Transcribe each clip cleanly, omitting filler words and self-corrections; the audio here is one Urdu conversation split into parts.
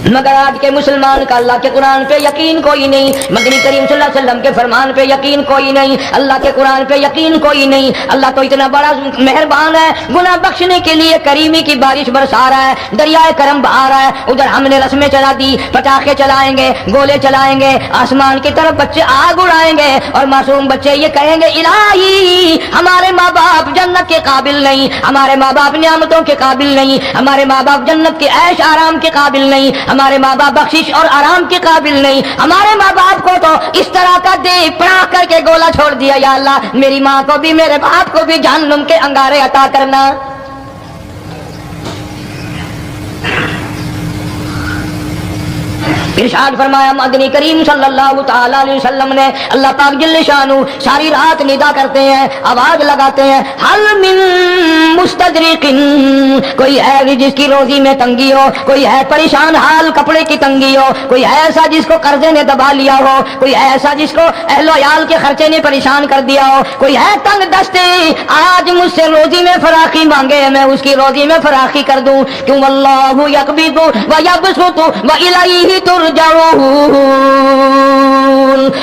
مگر آج کے مسلمان کا اللہ کے قرآن پہ یقین کوئی نہیں، مدنی کریم صلی اللہ علیہ وسلم کے فرمان پہ یقین کوئی نہیں، اللہ کے قرآن پہ یقین کوئی نہیں۔ اللہ تو اتنا بڑا مہربان ہے، گناہ بخشنے کے لیے کریمی کی بارش برسا رہا ہے، دریائے کرم بہا رہا ہے۔ ادھر ہم نے رسمیں چلا دی، پٹاخے چلائیں گے، گولے چلائیں گے، آسمان کی طرف بچے آگ اڑائیں گے، اور معصوم بچے یہ کہیں گے الہی ہمارے ماں باپ جنت کے قابل نہیں، ہمارے ماں باپ نعمتوں کے قابل نہیں، ہمارے ماں باپ جنت کے عیش آرام کے قابل نہیں، ہمارے ماں باپ بخشش اور آرام کے قابل نہیں، ہمارے ماں باپ کو تو اس طرح کا دے پڑا کر کے گولا چھوڑ دیا، یا اللہ میری ماں کو بھی میرے باپ کو بھی جہنم کے انگارے عطا کرنا۔ ارشاد فرمایا مدنی کریم صلی اللہ تعالی علیہ وسلم نے، اللہ پاک جل شانہ ساری رات ندا کرتے ہیں، آواز لگاتے ہیں، حل من مستدرک، کوئی ہے جس کی روزی میں تنگی ہو، کوئی ہے پریشان حال کپڑے کی تنگی ہو، کوئی ہے ایسا جس کو قرضے نے دبا لیا ہو، کوئی ہے ایسا جس کو اہل و عیال کے خرچے نے پریشان کر دیا ہو، کوئی ہے تنگ دستے آج مجھ سے روزی میں فراخی مانگے، میں اس کی روزی میں فراخی کر دوں، کیوں اللہ یقبض ویبسط والیہ ترجعون۔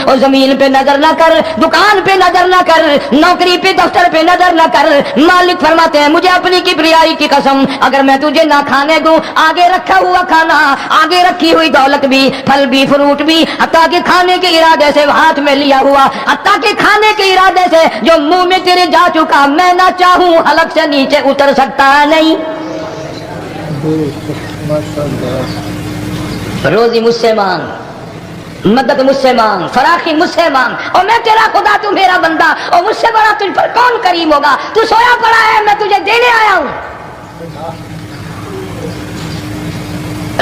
اور زمین پہ نظر نہ کر، دکان پہ نظر نہ کر، نوکری پہ دفتر پہ نظر نہ کر، مالک فرماتے ہیں مجھے اپنی کبریائی کی قسم اگر میں تجھے نہ کھانے دوں، آگے رکھا ہوا کھانا، آگے رکھی ہوئی دولت بھی، پھل بھی، فروٹ بھی، حتیٰ کہ کھانے کے ارادے سے ہاتھ میں لیا ہوا، حتیٰ کہ کھانے کے ارادے سے جو منہ میں تیرے جا چکا، میں نہ چاہوں حلق سے نیچے اتر سکتا نہیں۔ روزی مجھ سے مانگ، مدد مجھ سے مانگ، فراخی مجھ سے مانگ، اور میں تیرا خدا، تو میرا بندہ، اور مجھ سے بڑا تجھ پر کون کریم ہوگا؟ تو سویا پڑا ہے، میں تجھے دینے آیا ہوں۔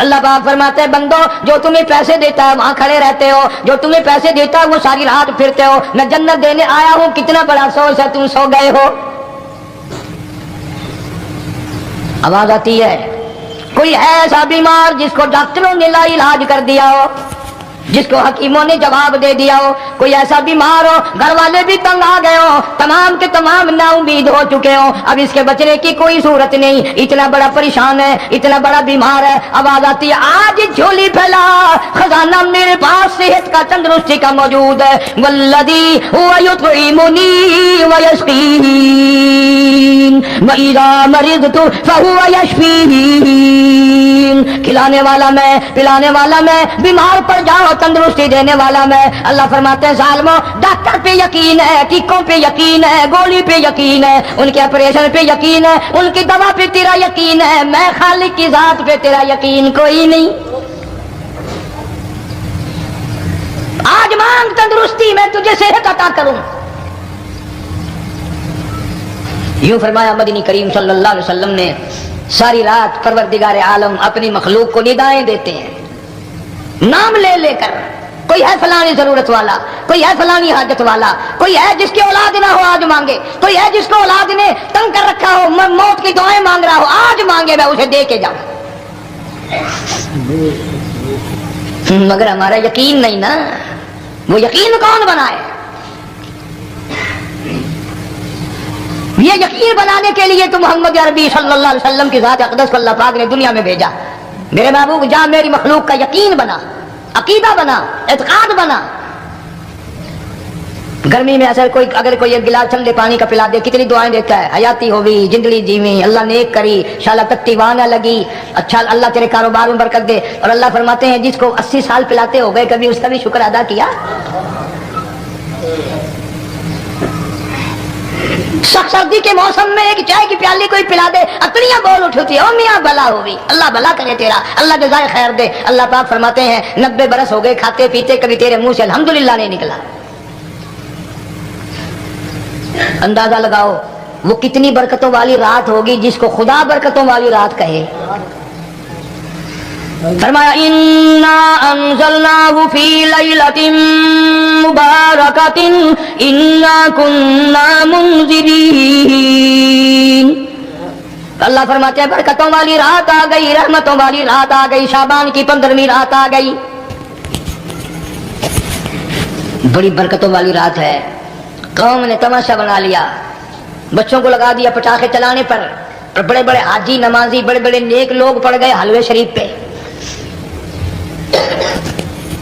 اللہ پاک فرماتے ہیں بندو جو تمہیں پیسے دیتا ہے وہاں کھڑے رہتے ہو، جو تمہیں پیسے دیتا ہے وہ ساری رات پھرتے ہو، میں جنت دینے آیا ہوں، کتنا بڑا افسوس ہے تم سو گئے ہو۔ آواز آتی ہے، کوئی ہے ایسا بیمار جس کو ڈاکٹروں نے لا علاج کر دیا ہو، جس کو حکیموں نے جواب دے دیا ہو، کوئی ایسا بیمار ہو گھر والے بھی تنگ آ گئے ہو، تمام کے تمام نا امید ہو چکے ہو، اب اس کے بچنے کی کوئی صورت نہیں، اتنا بڑا پریشان ہے، اتنا بڑا بیمار ہے، آواز آتی ہے آج جھولی پھیلا، خزانہ میرے پاس صحت کا تندرستی کا موجود ہے، والذی هو یطعمنی ویسقین وَإِذَا مَرِضْتُ فَهُوَ يَشْفِينِ، کھلانے والا میں، پلانے والا میں، بیمار پڑ جاؤ تندرستی دینے والا میں۔ اللہ فرماتے ہیں ظالموں ڈاکٹر پہ یقین ہے، ٹیکوں پہ یقین ہے، گولی پہ یقین ہے، ان کے آپریشن پہ یقین ہے، ان کی دوا پہ تیرا یقین ہے، میں خالق کی ذات پہ تیرا یقین کوئی نہیں۔ آج مانگ تندرستی، میں تجھے صحت عطا کروں۔ یوں فرمایا مدنی کریم صلی اللہ علیہ وسلم نے، ساری رات پروردگار عالم اپنی مخلوق کو ندائیں دیتے ہیں، نام لے لے کر، کوئی ہے فلانی ضرورت والا، کوئی ہے فلانی حاجت والا، کوئی ہے جس کی اولاد نہ ہو آج مانگے، کوئی ہے جس کو اولاد نے تنگ کر رکھا ہو، موت کی دعائیں مانگ رہا ہو، آج مانگے میں اسے دے کے جاؤں۔ مگر ہمارا یقین نہیں نا، وہ یقین کون بنائے؟ یہ یقین بنانے کے لیے تو محمد عربی صلی اللہ علیہ وسلم کی ذات اقدس کو اللہ پاک نے دنیا میں بھیجا۔ میرے محبوب جا میری مخلوق کا یقین بنا، عقیدہ بنا، اعتقاد بنا۔ گرمی میں اگر کوئی ایک گلاس ٹھنڈے پانی کا پلا دے کتنی دعائیں دیتا ہے، حیاتی ہوگی، زندگی جیویں، اللہ نیک کری، شالا تکتی وہاں نہ لگی، اچھا اللہ تیرے کاروبار میں برکت دے۔ اور اللہ فرماتے ہیں جس کو 80 سال پلاتے ہو گئے کبھی اس کا بھی شکر ادا کیا؟ شخص سردی کے موسم میں ایک چائے کی پیالی کوئی پلا دے، اکڑیاں بول اٹھتی، او میاں بلا ہوگی، اللہ بلا کرے تیرا، اللہ جزائے خیر دے۔ اللہ پاک فرماتے ہیں 90 برس ہو گئے کھاتے پیتے کبھی تیرے منہ سے الحمدللہ نہیں نکلا۔ اندازہ لگاؤ وہ کتنی برکتوں والی رات ہوگی جس کو خدا برکتوں والی رات کہے۔ فرمایا انا انزلناہ فی لیلۃ مبارکۃ انا کنا منذرین۔ اللہ فرماتے ہیں برکتوں والی رات آ گئی، رحمتوں والی رات آ گئی، شعبان کی 15ویں رات آ گئی، بڑی برکتوں والی رات ہے۔ قوم نے تماشا بنا لیا، بچوں کو لگا دیا پٹاخے چلانے پر، بڑے بڑے حاجی نمازی بڑے بڑے نیک لوگ پڑ گئے حلوے شریف پہ۔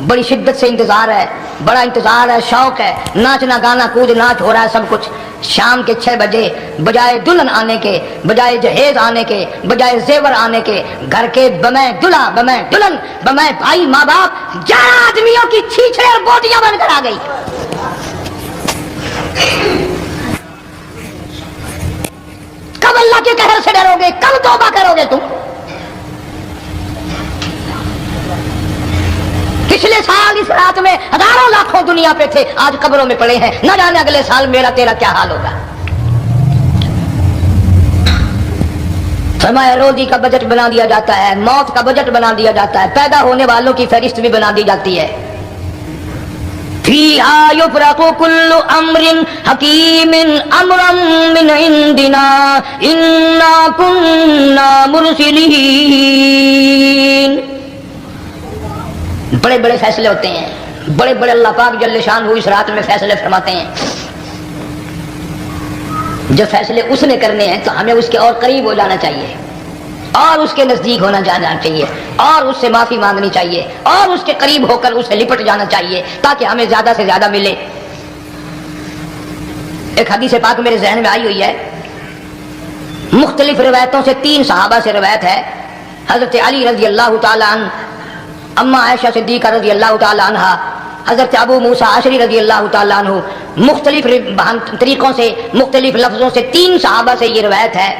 بڑی شدت سے انتظار ہے، بڑا انتظار ہے، شوق ہے، ناچنا گانا کود ناچ ہو رہا ہے سب کچھ۔ شام کے 6 بجے بجائے دلہن آنے کے، بجائے جہیز آنے کے، بجائے زیور آنے کے، گھر کے بمیں دلہا بمیں دلہن بمیں بھائی ماں باپ 11 آدمیوں کی چھیچھڑے اور بوٹیاں بن کر آ گئی۔ کب اللہ کے قہر سے ڈرو گے؟ کب توبہ کرو گے تم؟ پچھلے سال اس رات میں ہزاروں لاکھوں دنیا پہ تھے، آج قبروں میں پڑے ہیں، نہ جانے اگلے سال میرا تیرا کیا حال ہوگا۔ فرمایا روزی کا بجٹ بنا دیا جاتا ہے، موت کا بجٹ بنا دیا جاتا ہے، پیدا ہونے والوں کی فہرست بھی بنا دی جاتی ہے۔ فیہا یفرق کل امر حکیم امرا من عندنا انا کننا مرسلین۔ بڑے بڑے فیصلے ہوتے ہیں، بڑے بڑے اللہ پاک جل شان اس رات میں فیصلے فرماتے ہیں۔ جو فیصلے اس نے کرنے ہیں تو ہمیں اس کے اور قریب ہو جانا چاہیے، اور اس کے نزدیک ہونا جانا چاہیے، اور اس سے معافی مانگنی چاہیے، اور اس کے قریب ہو کر اسے لپٹ جانا چاہیے تاکہ ہمیں زیادہ سے زیادہ ملے۔ ایک حدیث پاک میرے ذہن میں آئی ہوئی ہے، مختلف روایتوں سے 3 صحابہ سے روایت ہے، حضرت علی رضی اللہ تعالی عنہ، اما عائشہ صدیقہ رضی اللہ تعالی عنہ، حضرت ابو موسیٰ اشعری رضی اللہ تعالی عنہ، مختلف طریقوں سے مختلف لفظوں سے 3 صحابہ سے یہ روایت ہے۔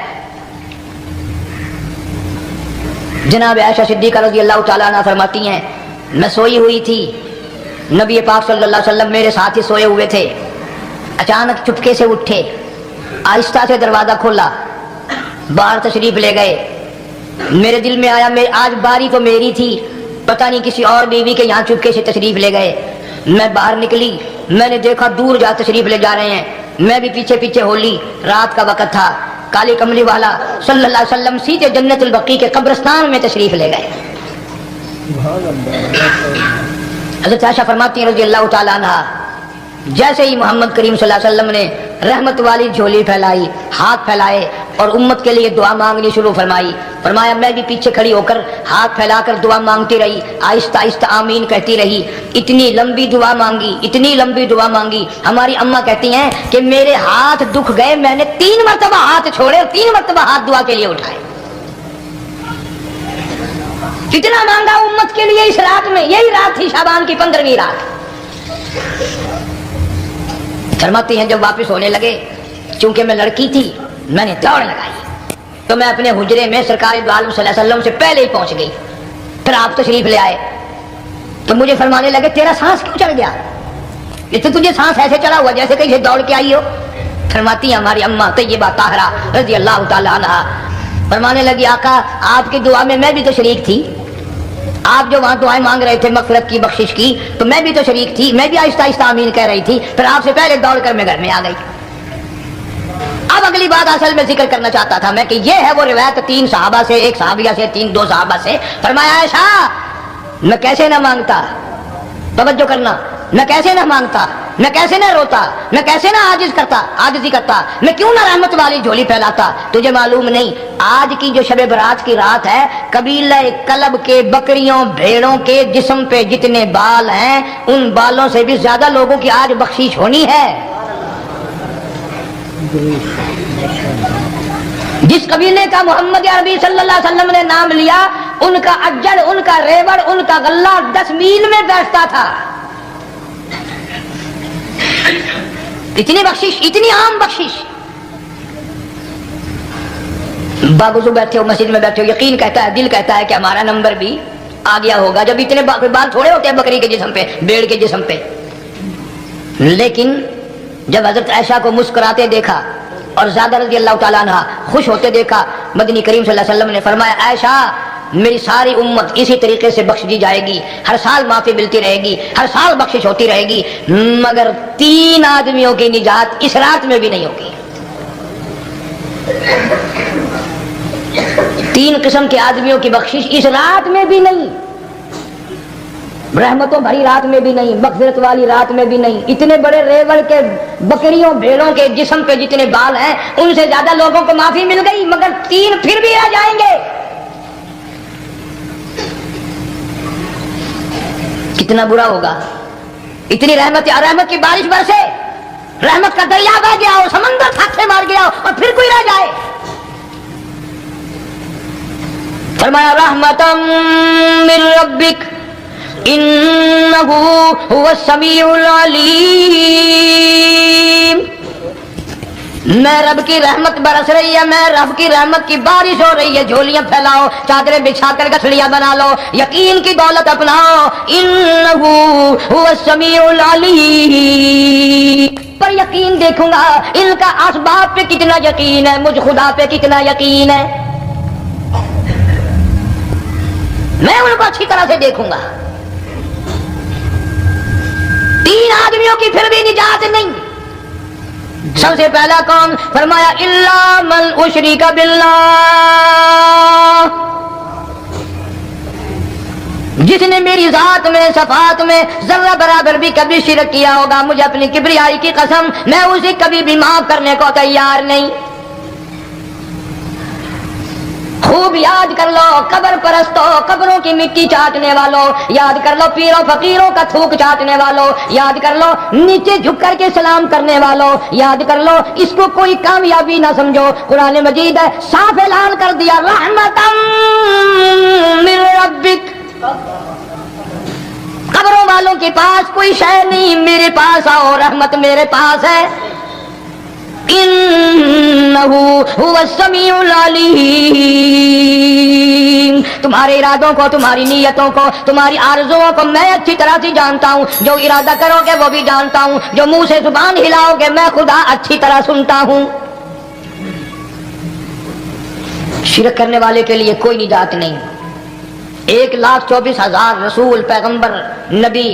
جناب عائشہ صدیقہ رضی اللہ تعالی عنہ فرماتی ہیں میں سوئی ہوئی تھی، نبی پاک صلی اللہ علیہ وسلم میرے ساتھ ہی سوئے ہوئے تھے، اچانک چپکے سے اٹھے، آہستہ سے دروازہ کھولا، باہر تشریف لے گئے۔ میرے دل میں آیا آج باری تو میری تھی، پتہ نہیں کسی اور بیوی کے یہاں چپکے سے تشریف لے گئے۔ میں باہر نکلی، میں نے دیکھا دور جا تشریف لے جا رہے ہیں، میں بھی پیچھے پیچھے ہو لی۔ رات کا وقت تھا، کالی کملی والا صلی اللہ علیہ وسلم سیدھے جنت البقیع کے قبرستان میں تشریف لے گئے۔ حضرت عائشہ فرماتی ہیں رضی اللہ تعالیٰ عنہ، جیسے ہی محمد کریم صلی اللہ علیہ وسلم نے رحمت والی جھولی پھیلائی، ہاتھ پھیلائے اور امت کے لیے دعا مانگنی شروع فرمائی، فرمایا میں بھی پیچھے کھڑی ہو کر ہاتھ پھیلا کر دعا مانگتی رہی، آہستہ آہستہ آمین کہتی رہی۔ اتنی لمبی دعا مانگی، اتنی لمبی دعا مانگی، ہماری اماں کہتی ہیں کہ میرے ہاتھ دکھ گئے، میں نے 3 مرتبہ ہاتھ چھوڑے اور 3 مرتبہ ہاتھ دعا کے لیے اٹھائے۔ کتنا مانگا امت کے لیے اس رات میں، یہی رات تھی شعبان کی 15ویں رات۔ فرماتی ہیں جب واپس ہونے لگے، چونکہ میں لڑکی تھی، میں نے دوڑ لگائی تو میں اپنے حجرے میں سرکار دو عالم صلی اللہ علیہ وسلم سے پہلے ہی پہنچ گئی۔ پھر آپ تشریف لے آئے تو مجھے فرمانے لگے تیرا سانس کیوں چڑھ گیا؟ یہ تو تجھے سانس ایسے چڑھا ہوا جیسے کہیں سے دوڑ کے آئی ہو۔ فرماتی ہیں ہماری اماں طیبہ طاہرہ رضی اللہ تعالی عنہا، فرمانے لگی آقا آپ کی دعا میں بھی تو شریک تھی، آپ جو وہاں دعائیں مانگ رہے تھے مغفرت کی بخشش کی تو میں بھی تو شریک تھی، میں بھی آہستہ آہستہ آمین کہہ رہی تھی، پھر آپ سے پہلے دوڑ کر میں گھر میں آ گئی۔ اب اگلی بات اصل میں ذکر کرنا چاہتا تھا میں کہ یہ ہے وہ روایت 3 صحابہ سے، 1 صحابیہ سے، 2 صحابہ سے۔ فرمایا عائشہ میں کیسے نہ مانگتا، توجہ کرنا، میں کیسے نہ مانگتا، میں کیسے نہ روتا، میں کیسے نہ عاجزی کرتا، میں کیوں نہ رحمت والی جھولی پھیلاتا۔ تجھے معلوم نہیں آج کی جو شب برات کی رات ہے، قبیلہ کلب کے بکریوں بھیڑوں کے جسم پہ جتنے بال ہیں ان بالوں سے بھی زیادہ لوگوں کی آج بخشش ہونی ہے۔ جس قبیلے کا محمد عربی صلی اللہ علیہ وسلم نے نام لیا، ان کا اجڑ، ان کا ریوڑ، ان کا غلہ 10 میل میں بیٹھتا تھا۔ اتنی بخشش، اتنی عام بخشش۔ باوضو بیٹھے ہو، مسجد میں بیٹھے ہو، یقین کہتا ہے، دل کہتا ہے کہ ہمارا نمبر بھی آ گیا ہوگا، جب اتنے بال تھوڑے ہوتے ہیں بکری کے جسم پہ، بھیڑ کے جسم پہ۔ لیکن جب حضرت عائشہ کو مسکراتے دیکھا اور زیادہ رضی اللہ تعالیٰ عنہ خوش ہوتے دیکھا، مدنی کریم صلی اللہ علیہ وسلم نے فرمایا عائشہ میری ساری امت اسی طریقے سے بخش دی جائے گی، ہر سال معافی ملتی رہے گی، ہر سال بخشش ہوتی رہے گی، مگر 3 آدمیوں کی نجات اس رات میں بھی نہیں ہوگی۔ 3 قسم کے آدمیوں کی بخشش اس رات میں بھی نہیں، رحمتوں بھری رات میں بھی نہیں، مغفرت والی رات میں بھی نہیں۔ اتنے بڑے ریوڑ کے بکریوں بھیڑوں کے جسم پہ جتنے بال ہیں ان سے زیادہ لوگوں کو معافی مل گئی، مگر 3 پھر بھی آ جائیں گے۔ کتنا برا ہوگا. اتنی رحمت کی بارش برسے, رحمت کا دریا بہ گیا ہو, سمندر تھاکے مار گیا ہو, اور پھر کوئی رہ جائے. فرمایا رحمتم من ربک انہ هو السمیع العلیم. میں رب کی رحمت برس رہی ہے, میں رب کی رحمت کی بارش ہو رہی ہے. جھولیاں پھیلاؤ, چادریں بچھا کر گٹھڑیاں بنا لو, یقین کی دولت اپناؤ. انہ هو السمیع العلیم. پر یقین دیکھوں گا ان کا اسباب پہ کتنا یقین ہے, مجھ خدا پہ کتنا یقین ہے. میں ان کو اچھی طرح سے دیکھوں گا. 3 آدمیوں کی پھر بھی نجات نہیں. سب سے پہلا کون؟ فرمایا الا من اشرک باللہ, جس نے میری ذات میں صفات میں ذرہ برابر بھی کبھی شرک کیا ہوگا, مجھے اپنی کبریائی کی قسم میں اسے کبھی بھی معاف کرنے کو تیار نہیں. خوب یاد کر لو قبر پرستو, قبروں کی مٹی چاٹنے والوں, یاد کر لو پیروں فقیروں کا تھوک چاٹنے والوں, یاد کر لو نیچے جھک کر کے سلام کرنے والوں, یاد کر لو اس کو کوئی کامیابی نہ سمجھو. قرآن مجید ہے صاف اعلان کر دیا رحمتم من ربک. قبروں والوں کے پاس کوئی شے نہیں, میرے پاس آؤ, رحمت میرے پاس ہے. انہ هو السمیع العلیم. تمہارے ارادوں کو, تمہاری نیتوں کو, تمہاری آرزوؤں کو میں اچھی طرح سے جانتا ہوں. جو ارادہ کرو گے وہ بھی جانتا ہوں, جو منہ سے زبان ہلاؤ گے میں خدا اچھی طرح سنتا ہوں. شرک کرنے والے کے لیے کوئی نجات نہیں. 1,24,000 رسول, پیغمبر, نبی,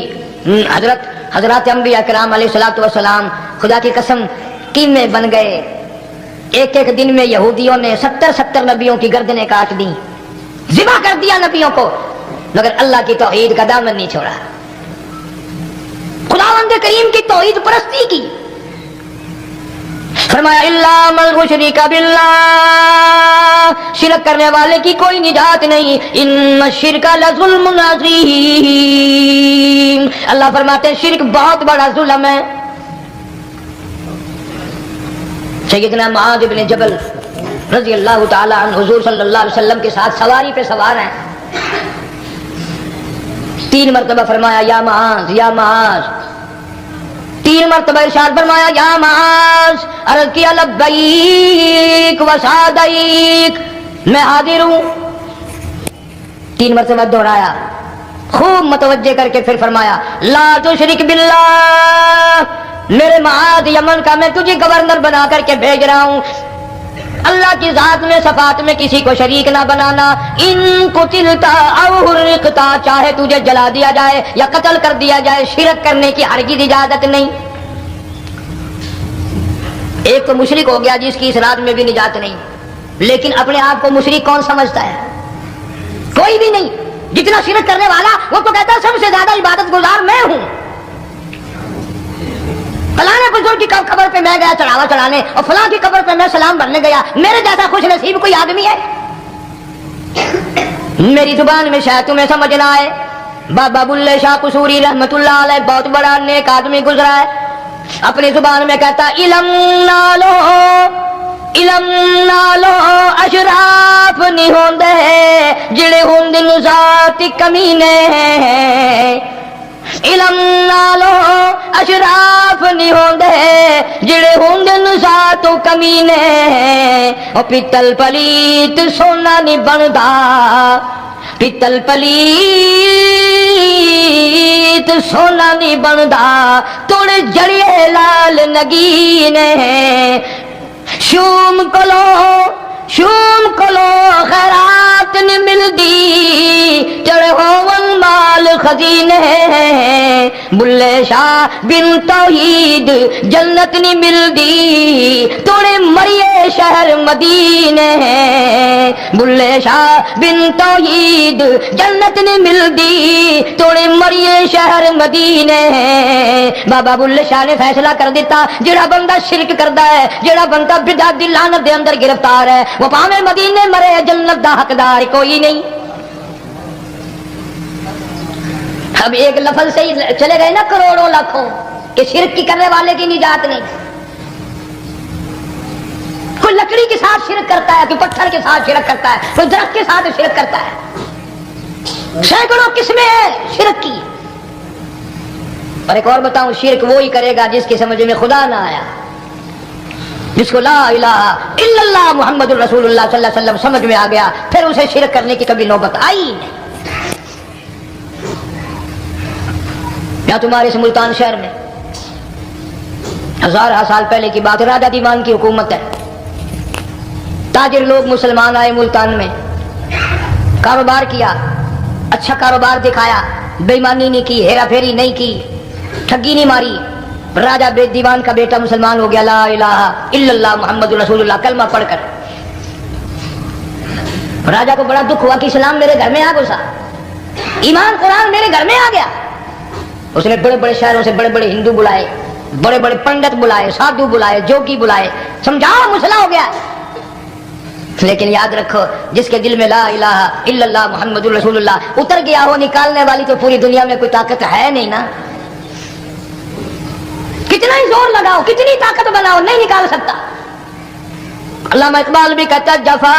حضرات انبیاء کرام علیہ الصلوۃ والسلام خدا کی قسم قیمے بن گئے. ایک ایک دن میں یہودیوں نے 70 نبیوں کی گردنیں کاٹ دی, ذبح کر دیا نبیوں کو, مگر اللہ کی توحید کا دامن نہیں چھوڑا. خداوند کریم کی توحید پرستی کی. فرمایا الا من اشرک باللہ, شرک کرنے والے کی کوئی نجات نہیں. ان الشرک لظلم عظیم. اللہ فرماتے ہیں شرک بہت بڑا ظلم ہے. سیدنا معاذ بن جبل رضی اللہ تعالی عنہ حضور صلی اللہ علیہ وسلم کے ساتھ سواری پہ سوار ہیں. 3 مرتبہ فرمایا یا معاذ یا معاذ, 3 مرتبہ ارشاد فرمایا یا معاذ, عرض کیا لبیک و سعدیک, میں حاضر ہوں. 3 مرتبہ دہرایا, خوب متوجہ کر کے پھر فرمایا لا تشرک باللہ. میرے معاذ یمن کا میں تجھے گورنر بنا کر کے بھیج رہا ہوں, اللہ کی ذات میں صفات میں کسی کو شریک نہ بنانا. ان قتلتا او حرقتا, چاہے تجھے جلا دیا جائے یا قتل کر دیا جائے, شرک کرنے کی ہرگز اجازت نہیں. ایک تو مشرک ہو گیا جس کی اس رات میں بھی نجات نہیں, لیکن اپنے آپ کو مشرک کون سمجھتا ہے؟ کوئی بھی نہیں. جتنا شرک کرنے والا وہ تو کہتا ہے سب سے زیادہ عبادت گزار میں ہوں. فلاں بزرگ کی قبر پہ میں گیا چڑھاوا چڑھانے, اور فلاں کی قبر پہ میں سلام بھرنے گیا, میرے جیسا خوش نصیب کوئی آدمی ہے؟ میری زبان میں شاید تمہیں سمجھ نہ آئے, بابا بلے شاہ قصوری رحمت اللہ علیہ بہت بڑا نیک آدمی گزرا ہے, اپنی زبان میں کہتا علم نالو اشراف نہیں ہوندے جڑے ہوندے ذات کمینے. علم نالو اشراف نہیں ہوندے جڑے ہوندے ذات کمینے. او پیتل پلیت سونا نہیں بندا, پیتل پلیت سونا نہیں بندا, توڑ جڑیے لال نگینے. شوم کلو خیرات نہیں ملدی, چڑے ہون مال خزینے. بلے شاہ بن توحید جنت نہیں ملدی, توڑے مریے شہر مدینے. بلے شاہ بن توحید جنت نہیں ملدی, توڑے مریے شہر مدینے. بابا بلے شاہ نے فیصلہ کر دیتا جڑا بندہ شرک کردا ہے, جڑا بندہ بدعت دی لعنت دے اندر گرفتار ہے, وہ پاویں مدینے مرے جنت دا حقدار کوئی نہیں. اب ایک لفظ سے ہی چلے گئے نا کروڑوں لاکھوں کہ شرک کی کرنے والے کی نجات نہیں. کوئی لکڑی کے ساتھ شرک کرتا ہے, کوئی پتھر کے ساتھ شرک کرتا ہے, کوئی درخت کے ساتھ شرک کرتا ہے. سینکڑوں قسمیں ہیں شرک کی. اور ایک اور بتاؤں, شرک وہی کرے گا جس کی سمجھ میں خدا نہ آیا, جس کو لا الہ الا اللہ محمد الرسول اللہ صلی اللہ علیہ وسلم سمجھ میں آ گیا, پھر اسے شرک کرنے کی کبھی نوبت آئی نہیں. یا تمہارے اس ملتان شہر میں ہزارہ سال پہلے کی بات, راجہ دیوان کی حکومت ہے. تاجر لوگ مسلمان آئے ملتان میں, کاروبار کیا, اچھا کاروبار دکھایا, بےایمانی نہیں کی, ہیرا پھیری نہیں کی, ٹھگی نہیں ماری. راجہ دیوان کا بیٹا مسلمان ہو گیا, لا الہ الا اللہ محمد رسول اللہ کلمہ پڑھ کر. راجہ کو بڑا دکھ ہوا کہ اسلام میرے گھر میں آ گھسا, ایمان قرآن میرے گھر میں آ گیا. اس نے بڑے بڑے شہروں سے بڑے بڑے ہندو بلائے, بڑے بڑے پنڈت بلائے, سادھو بلائے, جوگی بلائے, سمجھاؤ مسئلہ ہو گیا. لیکن یاد رکھو, جس کے دل میں لا الہ الا اللہ محمد رسول اللہ اتر گیا ہو, نکالنے والی تو پوری دنیا میں کوئی طاقت ہے نہیں نا. کتنا ہی زور لگاؤ, کتنی طاقت بناؤ, نہیں نکال سکتا. علامہ اقبال بھی کہتا ہے, جفا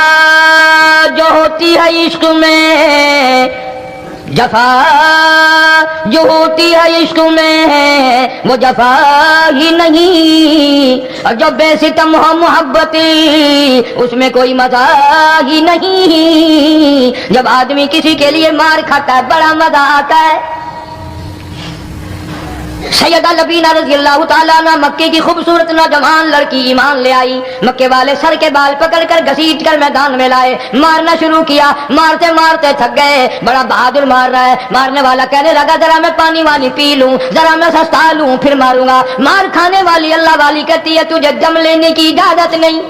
جو ہوتی ہے عشق میں, جفا جو ہوتی ہے عشق میں وہ جفا ہی نہیں, اور جو بے ستم ہو محبتی اس میں کوئی مزہ ہی نہیں. جب آدمی کسی کے لیے مار کھاتا ہے بڑا مزہ آتا ہے. سیدہ لبینہ رضی اللہ تعالیٰ عنہ مکے کی خوبصورت نوجوان لڑکی ایمان لے آئی. مکے والے سر کے بال پکڑ کر گھسیٹ کر میدان میں لائے, مارنا شروع کیا. مارتے مارتے تھک گئے, بڑا بہادر مار رہا ہے. مارنے والا کہنے لگا ذرا میں پانی وانی پی لوں, ذرا میں سستا لوں پھر ماروں گا. مار کھانے والی اللہ والی کہتی ہے تجھے دم لینے کی اجازت نہیں,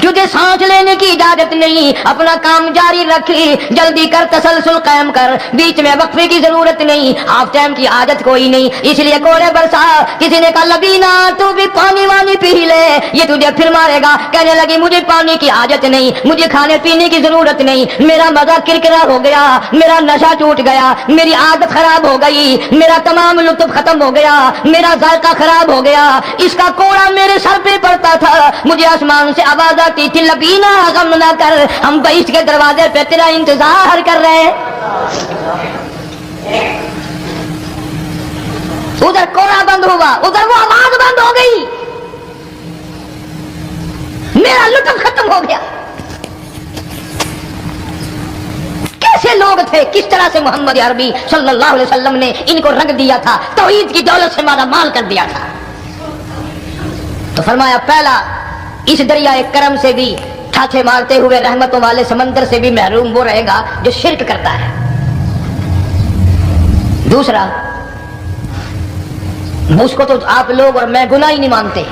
تجھے سانس لینے کی اجازت نہیں, اپنا کام جاری رکھی, جلدی کر, تسلسل قائم کر, بیچ میں وقفے کی ضرورت نہیں, ہاف ٹائم کی عادت کوئی نہیں. اس لیے کوڑے برسا. کسی نے کہا لبینہ تو بھی پانی وانی پی لے, یہ تجھے پھر مارے گا. کہنے لگی مجھے پانی کی عادت نہیں, مجھے کھانے پینے کی ضرورت نہیں, میرا مزہ کرکرا ہو گیا, میرا نشہ ٹوٹ گیا, میری عادت خراب ہو گئی, میرا تمام لطف ختم ہو گیا, میرا ذائقہ خراب ہو گیا. اس کا کوڑا میرے سر پہ پڑتا تھا, مجھے آسمان سے آواز آتی تھی لبینہ غم نہ کر, ہم بہشت کے دروازے پہ تیرا انتظار کر رہے ہیں. ادھر کوڑا بند ہوا, ادھر وہ آواز بند ہو گئی, میرا لطف ختم ہو گیا. کیسے لوگ تھے, کس طرح سے محمد عربی صلی اللہ علیہ وسلم نے ان کو رنگ دیا تھا, توحید کی دولت سے مالا مال کر دیا تھا. تو فرمایا پہلا, اس دریائے کرم سے بھی ٹھاٹھے مارتے ہوئے رحمتوں والے سمندر سے بھی محروم وہ رہے گا جو شرک کرتا ہے. دوسرا, اس کو تو آپ لوگ اور میں گناہ ہی نہیں مانتے.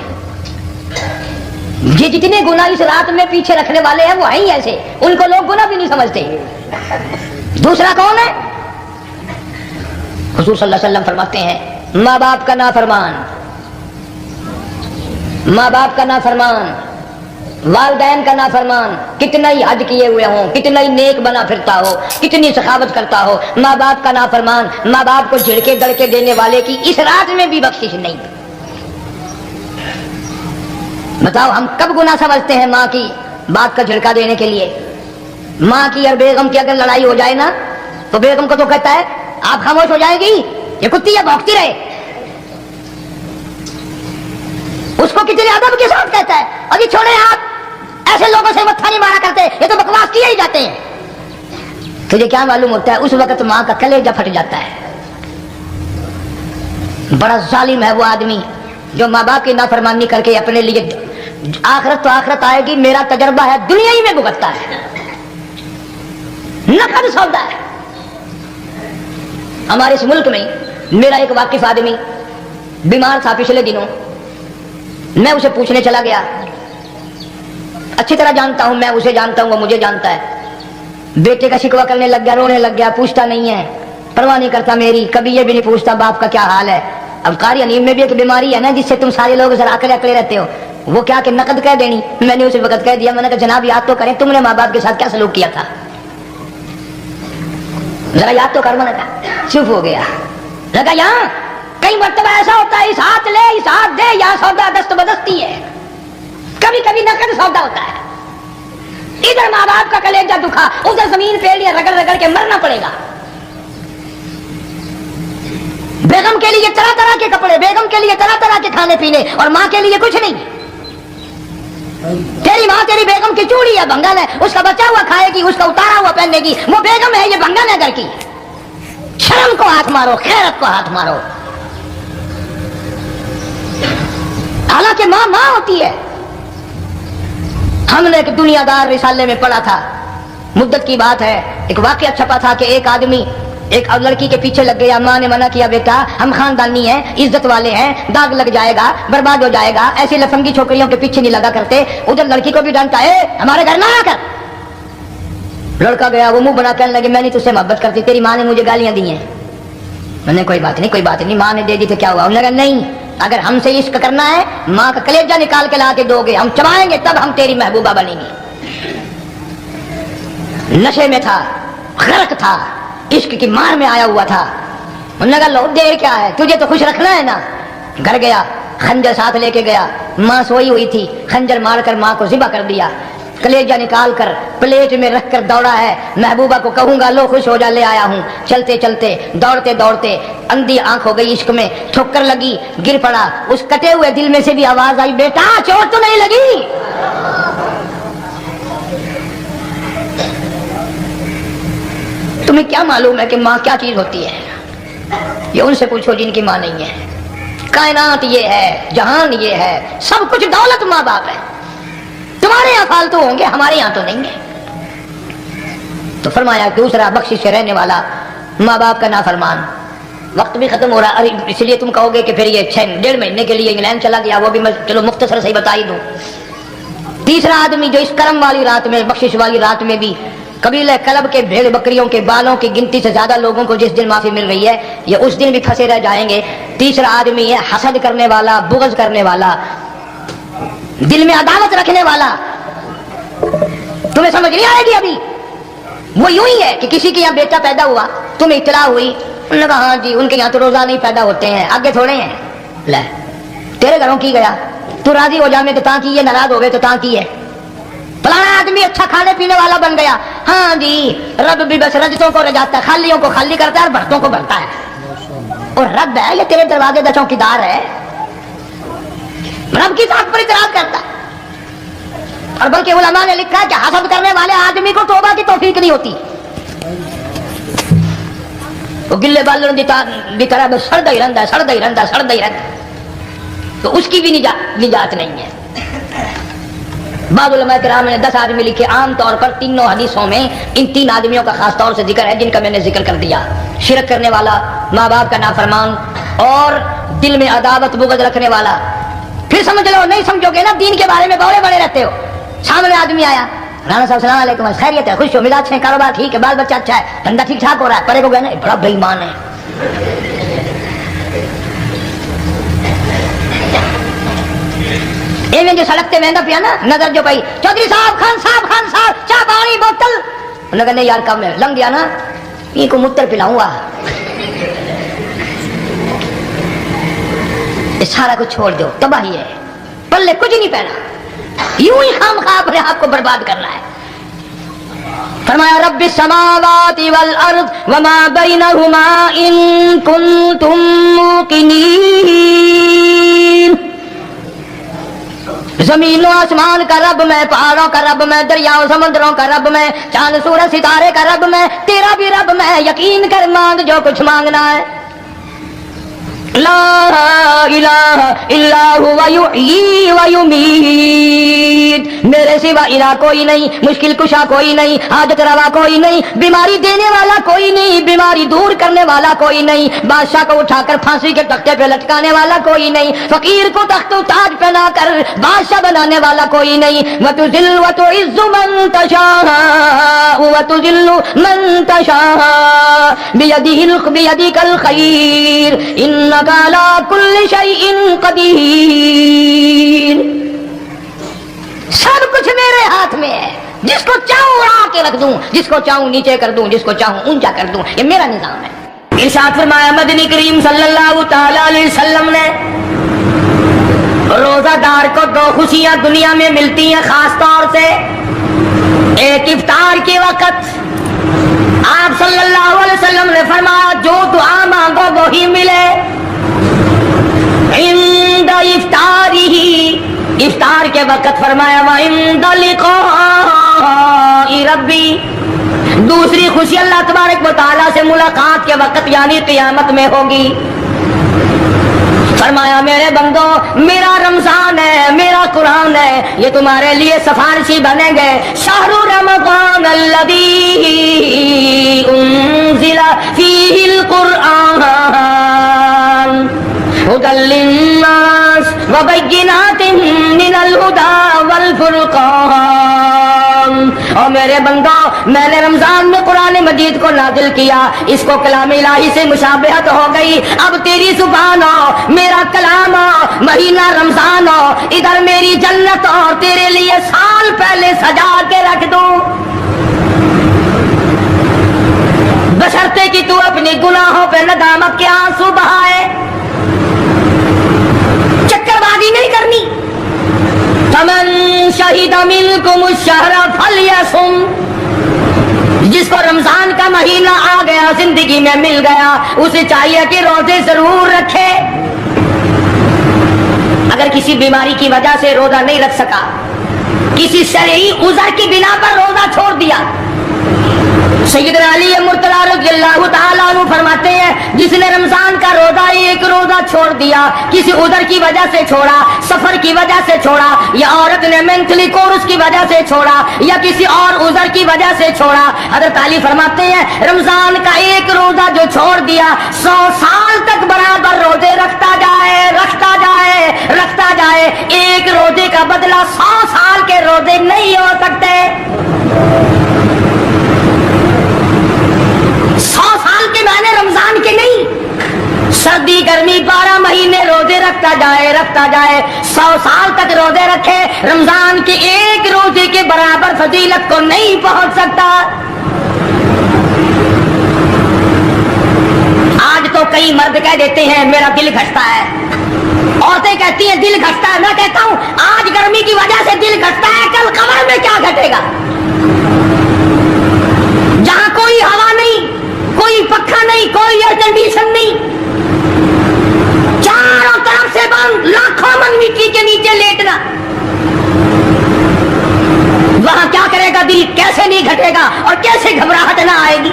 یہ جتنے گناہ اس رات میں پیچھے رکھنے والے ہیں وہ ہیں ہی ایسے, ان کو لوگ گناہ بھی نہیں سمجھتے. دوسرا کون ہے؟ حضور صلی اللہ علیہ وسلم فرماتے ہیں ماں باپ کا نافرمان, ماں باپ کا نافرمان, والدین کا نافرمان, کتنا ہی حج کیے ہوئے ہوں, کتنا ہی نیک بنا پھرتا ہو, کتنی سخاوت کرتا ہو, ماں باپ کا نافرمان, ماں باپ کو جھڑکے دڑکے دینے والے کی اس رات میں بھی بخشش نہیں. بتاؤ ہم کب گناہ سمجھتے ہیں ماں کی بات کا جھڑکا دینے کے لیے. ماں کی اور بیگم کی اگر لڑائی ہو جائے نا تو بیگم کو تو کہتا ہے آپ خاموش ہو جائیں گی, یہ کتی ہے بھونکتی رہے. اس کو کتنے ادب کے ساتھ کہتا ہے ابھی چھوڑے آپ, ایسے لوگوں سے متھا نہیں مارا کرتے, یہ تو بکواس کیے ہی جاتے ہیں. تجھے کیا معلوم ہوتا ہے اس وقت ماں کا کلیجہ پھٹ جاتا ہے. بڑا ظالم ہے وہ آدمی جو ماں باپ کی نافرمانی کر کے اپنے لیے, آخرت تو آخرت آئے گی, میرا تجربہ ہے دنیا ہی میں بھگتتا ہے, نقد سودا ہے. ہمارے اس ملک میں میرا ایک واقف آدمی بیمار تھا پچھلے دنوں, میں اسے پوچھنے چلا گیا. اچھی طرح جانتا ہوں, میں اسے جانتا ہوں, وہ مجھے جانتا ہے. بیٹے کا شکوہ کرنے لگ گیا, رونے لگ گیا, پوچھتا نہیں ہے, پرواہ نہیں کرتا میری, کبھی یہ بھی نہیں پوچھتا باپ کا کیا حال ہے. اب قاری انیم میں بھی ایک بیماری ہے نا جس سے تم سارے لوگ ذرا اکڑے اکڑے رہتے ہو, وہ کیا کہ نقد کہہ دینی. میں نے اسے وقت کہہ دیا, میں نے کہا جناب یاد تو کریں تم نے ماں باپ کے ساتھ کیا سلوک کیا تھا. ذرا یاد تو کر مانا تھا، چپ ہو گیا. لگا یہاں کئی مرتبہ ایسا ہوتا ہے اس ہاتھ لے اس ہاتھ دے، یہاں سودا دست بدستی ہے، کبھی کبھی نقد سودا ہوتا ہے. ادھر ماں باپ کا کلیجہ دکھا، ادھر زمین پہ لیا رگڑ رگڑ کے مرنا پڑے گا. بیگم کے لیے طرح طرح کے کپڑے، بیگم کے لیے طرح طرح کے کھانے پینے، اور ماں کے لیے کچھ نہیں. تیری ماں تیری بیگم کی چوڑی ہے، بنگن ہے، اس کا بچا ہوا کھائے گی، اس کا اتارا ہوا پہنے گی. وہ بیگم ہے، یہ بنگن ہے گھر کی. شرم کو ہاتھ مارو، خیرت کو ہاتھ مارو. حالانکہ ماں ماں ہوتی ہے. ہم نے ایک دنیا دار رسالے میں پڑھا تھا، مدت کی بات ہے، ایک واقعہ چھپا تھا کہ ایک آدمی ایک لڑکی کے پیچھے لگ گیا. ماں نے منع کیا، بیٹا ہم خاندانی ہیں، عزت والے ہیں، داغ لگ جائے گا، برباد ہو جائے گا، ایسی لفنگی چھوکریوں کے پیچھے نہیں لگا کرتے. ادھر لڑکی کو بھی ڈانٹا ہے، ہمارے گھر نہ آ کر. لڑکا گیا، وہ منہ بنا کہنے لگے میں نہیں تجھ سے محبت کرتی، تیری ماں نے مجھے گالیاں دی ہیں. میں نے کوئی بات نہیں کوئی بات نہیں، ماں نے دے دی تو کیا ہوا. انہوں نے کہا نہیں، اگر ہم سے عشق کرنا ہے ماں کا کلیجہ نکال کے لا کے دو گے، ہم چبائیں گے تب ہم تیری محبوبہ بنیں گے. نشے میں تھا، غرق تھا، عشق کی مار میں آیا ہوا تھا. انہوں نے کہا لو دیر کیا ہے، تجھے تو خوش رکھنا ہے نا. گھر گیا، خنجر ساتھ لے کے گیا. ماں سوئی ہوئی تھی، خنجر مار کر ماں کو ذبح کر دیا. کلیجہ نکال کر پلیٹ میں رکھ کر دوڑا ہے، محبوبہ کو کہوں گا لو خوش ہو جا، لے آیا ہوں. چلتے چلتے دوڑتے دوڑتے اندھی آنکھ ہو گئی عشق میں، ٹھوکر لگی، گر پڑا. اس کٹے ہوئے دل میں سے بھی آواز آئی، بیٹا چوٹ تو نہیں لگی؟ تمہیں کیا معلوم ہے کہ ماں کیا چیز ہوتی ہے؟ یہ ان سے پوچھو جن کی ماں نہیں ہے. کائنات یہ ہے، جہان یہ ہے، سب کچھ دولت ماں باپ ہے. تمہارے یہاں فالتو ہوں گے، ہمارے یہاں تو نہیں ہے. تو فرمایا دوسرا بخشش سے رہنے والا ماں باپ کا نافرمان. وقت بھی ختم ہو رہا، اس لیے تم کہو گے کہ پھر یہ 1.5 مہینے کے لیے انگلینڈ چلا گیا، وہ بھی میں چلو مختصر سے ہی بتا ہی دوں. تیسرا آدمی جو اس کرم والی رات میں، بخشش والی رات میں بھی قبیلہ کلب کے بھیڑ بکریوں کے بالوں کی گنتی سے زیادہ لوگوں کو جس دن معافی مل رہی ہے، یہ اس دن بھی پھنسے رہ جائیں گے. تیسرا آدمی ہے حسد کرنے والا، بغض کرنے والا، دل میں عداوت رکھنے والا. تمہیں سمجھ نہیں آئے گی ابھی. وہ یوں ہی ہے کہ کسی کے یہاں بیٹا پیدا ہوا، تمہیں اطلاع ہوئی، انہوں نے کہا ہاں جی ان کے یہاں تو روزہ نہیں پیدا ہوتے ہیں، آگے تھوڑے ہیں. لے تیرے گھروں کی گیا، تو راضی ہو جا میں تو تاں کی ہے، ناراض ہو گئے تو تاں کی ہے. فلانا آدمی اچھا کھانے پینے والا بن گیا، ہاں جی رب بھی بس رجتوں کو رجاتا ہے، خالیوں کو خالی کرتا ہے اور بھرتوں کو بھرتا ہے. اور رب ہے یہ تیرے دروازے کا چوکیدار ہے، رب کی ذات پر اعتراض کرتا ہے. اور بلکہ علماء نے لکھا ہے کہ حسد کرنے والے آدمی کو توبہ کی توفیق نہیں ہوتی. وہ گلے بالوں کی طرح بس سڑتا ہی رہتا ہے، سڑتا ہی رہتا ہے، سڑتا ہی رہتا ہے. تو اس کی بھی نجات نہیں ہے. بعض علماء کرام نے 10 آدمی لکھے. عام طور پر تینوں حدیثوں میں ان 3 آدمیوں کا خاص طور سے ذکر ہے جن کا میں نے ذکر کر دیا. شرک کرنے والا، ماں باپ کا نافرمان، اور دل میں عداوت بغض رکھنے والا. پھر سمجھ لو، نہیں سمجھو گے نا دین کے بارے میں بولے بڑے رہتے ہو. سامنے آدمی آیا، رانا صاحب السلام علیکم، خیریت ہے، خوش ہو، مزاج اچھے ہیں، کاروبار ٹھیک ہے، بال بچہ اچھا ہے، دھندا ٹھیک ٹھاک ہو رہا ہے. پرے کو گئے نا بڑا بے ایمان ہے. ایویں جو سڑک تے ویندا پیا نا، نظر جو پئی، چودھری صاحب، خان صاحب چاہ پانی بوتل. انہوں نے کہا نہیں یار کم ہے، لنگ گیا نا یہ کو متر پلاؤں گا. یہ سارا کچھ چھوڑ دو، تباہی ہے، پلے کچھ نہیں پہنا، یوں ہی خام خواہ اپنے آپ کو برباد کرنا ہے. فرمایا رب السماوات والارض وما بینہما ان کنتم موقنین. زمین و آسمان کا رب میں، پہاڑوں کا رب میں، دریاؤں سمندروں کا رب میں، چاند سورج ستارے کا رب میں، تیرا بھی رب میں. یقین کر مانگ جو کچھ مانگنا ہے. لا الہ الا هو یحیی و یمیت. میرے سوا الہ کوئی نہیں، مشکل کشا کوئی نہیں، حاجت روا کوئی نہیں، بیماری دینے والا کوئی نہیں، بیماری دور کرنے والا کوئی نہیں، بادشاہ کو اٹھا کر پھانسی کے تختے پہ لٹکانے والا کوئی نہیں، فقیر کو تخت و تاج پہنا کر بادشاہ بنانے والا کوئی نہیں. وتذل وتعز من تشاء وتذل من تشاء بیدک الخیر انک علی کل شیء قدیر. سب کچھ میرے ہاتھ میں ہے، جس کو چاہوں اڑا کے رکھ دوں، جس کو چاہوں نیچے کر دوں، جس کو چاہوں اونچا کر دوں، یہ میرا نظام ہے۔ ارشاد فرمایا مدنی کریم صلی اللہ تعالی علیہ وسلم نے روزہ دار کو دو خوشیاں دنیا میں ملتی ہیں خاص طور سے، ایک افطار کے وقت آپ صلی اللہ علیہ وسلم نے فرمایا جو دعا مانگو وہی ملے، عند افطارہ، افطار کے وقت فرمایا وعند لقاء ربی، دوسری خوشی اللہ تبارک و تعالیٰ سے ملاقات کے وقت یعنی قیامت میں ہوگی۔ فرمایا میرے بندو میرا رمضان ہے، میرا قرآن ہے، یہ تمہارے لیے سفارشی بنیں گے۔ شہر رمضان الذی انزل فیہ القرآن ہدی للناس وبینات من الہدی والفرقان۔ اور میرے بندو میں نے رمضان میں قرآن مجید کو نازل کیا، اس کو کلام الہی سے مشابہت ہو گئی، اب تیری زبان ہو، میرا کلام ہو، مہینہ رمضان ہو، ادھر میری جنت اور تیرے لیے سال پہلے سجا کے رکھ دوں، بشرطے کہ تو اپنی گناہوں پہ ندامت کے آنسو بہائے، چکر بازی نہیں کرنی۔ فمن شہد منکم الشہر فلیصم، جس کو رمضان کا مہینہ آ گیا زندگی میں مل گیا اسے چاہیے کہ روزے ضرور رکھے۔ اگر کسی بیماری کی وجہ سے روزہ نہیں رکھ سکا، کسی شرعی عذر کی بنا پر روزہ چھوڑ دیا، سیدنا علی مرتضی رضی اللہ تعالیٰ عنہ فرماتے ہیں جس نے رمضان کا روزہ ایک روزہ چھوڑ دیا، کسی عذر کی وجہ سے چھوڑا، سفر کی وجہ سے چھوڑا، یا عورت نے مینٹلی کورس کی وجہ سے چھوڑا، یا کسی اور عذر کی وجہ سے چھوڑا، حضرت علی فرماتے ہیں رمضان کا ایک روزہ جو چھوڑ دیا 100 سال تک برابر روزے رکھتا جائے، رکھتا جائے، رکھتا جائے، ایک روزے کا بدلہ 100 سال کے روزے نہیں ہو سکتے۔ 100 سال کے معنی رمضان کے نہیں، سردی گرمی 12 مہینے روزے رکھتا جائے، رکھتا جائے، 100 سال تک روزے رکھے، رمضان کے ایک روزے کے برابر فضیلت کو نہیں پہنچ سکتا۔ آج تو کئی مرد کہہ دیتے ہیں میرا دل گھٹتا ہے، عورتیں کہتی ہیں دل گھٹتا ہے، میں کہتا ہوں آج گرمی کی وجہ سے دل گھٹتا ہے، کل قمر میں کیا گھٹے گا؟ جہاں کوئی ہوا نہیں، کوئی پنکھا نہیں، کوئی ایئر کنڈیشن نہیں، چاروں طرف سے بند، لاکھوں من مٹی کے نیچے لیٹنا، وہاں کیا کرے گا دل؟ کیسے نہیں گھٹے گا اور کیسے گھبراہٹ نہ آئے گی؟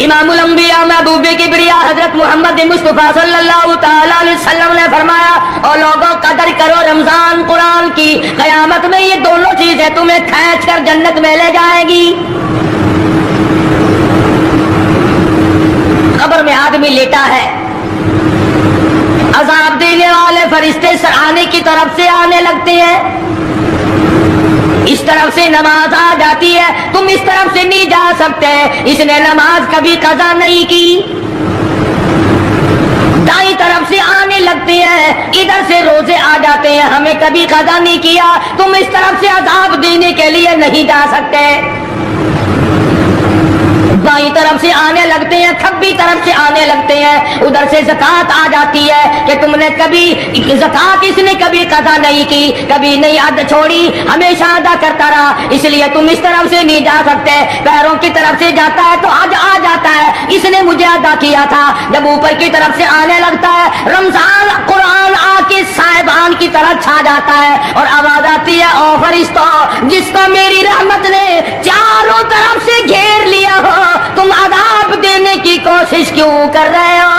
امام الانبیاء محبوب کبریا حضرت محمد مصطفیٰ صلی اللہ تعالی علیہ وسلم نے فرمایا اور لوگوں قدر کرو رمضان قرآن کی، قیامت میں یہ دونوں چیزیں تمہیں کھینچ کر جنت میں لے جائے گی۔ قبر میں آدمی لیٹا ہے، عذاب دینے والے فرشتے سرانے کی طرف سے آنے لگتے ہیں، اس طرف سے نماز آ جاتی ہے، تم اس طرف سے نہیں جا سکتے، اس نے نماز کبھی قضا نہیں کی، دائیں طرف سے آنے لگتے ہیں، ادھر سے روزے آ جاتے ہیں، ہمیں کبھی قضا نہیں کیا، تم اس طرف سے عذاب دینے کے لیے نہیں جا سکتے، بائیں طرف سے آنے لگتے ہیں، کھبی طرف سے آنے لگتے ہیں، ادھر سے زکوٰۃ آ جاتی ہے کہ تم نے کبھی زکوٰۃ اس نے کبھی قضا نہیں کی، کبھی نہیں ادا چھوڑی، ہمیشہ ادا کرتا رہا، اس لیے تم اس طرف سے نہیں جا سکتے، پیروں کی طرف سے جاتا ہے تو آج آ جاتا ہے، اس نے مجھے ادا کیا تھا، جب اوپر کی طرف سے آنے لگتا ہے رمضان قرآن آ کے صاحبان کی طرح چھا جاتا ہے اور آواز آتی ہے او فرشتوں جس کو میری رحمت نے چاروں طرف سے گھیر لیا ہو، تم عذاب دینے کی کوشش کیوں کر رہے ہو؟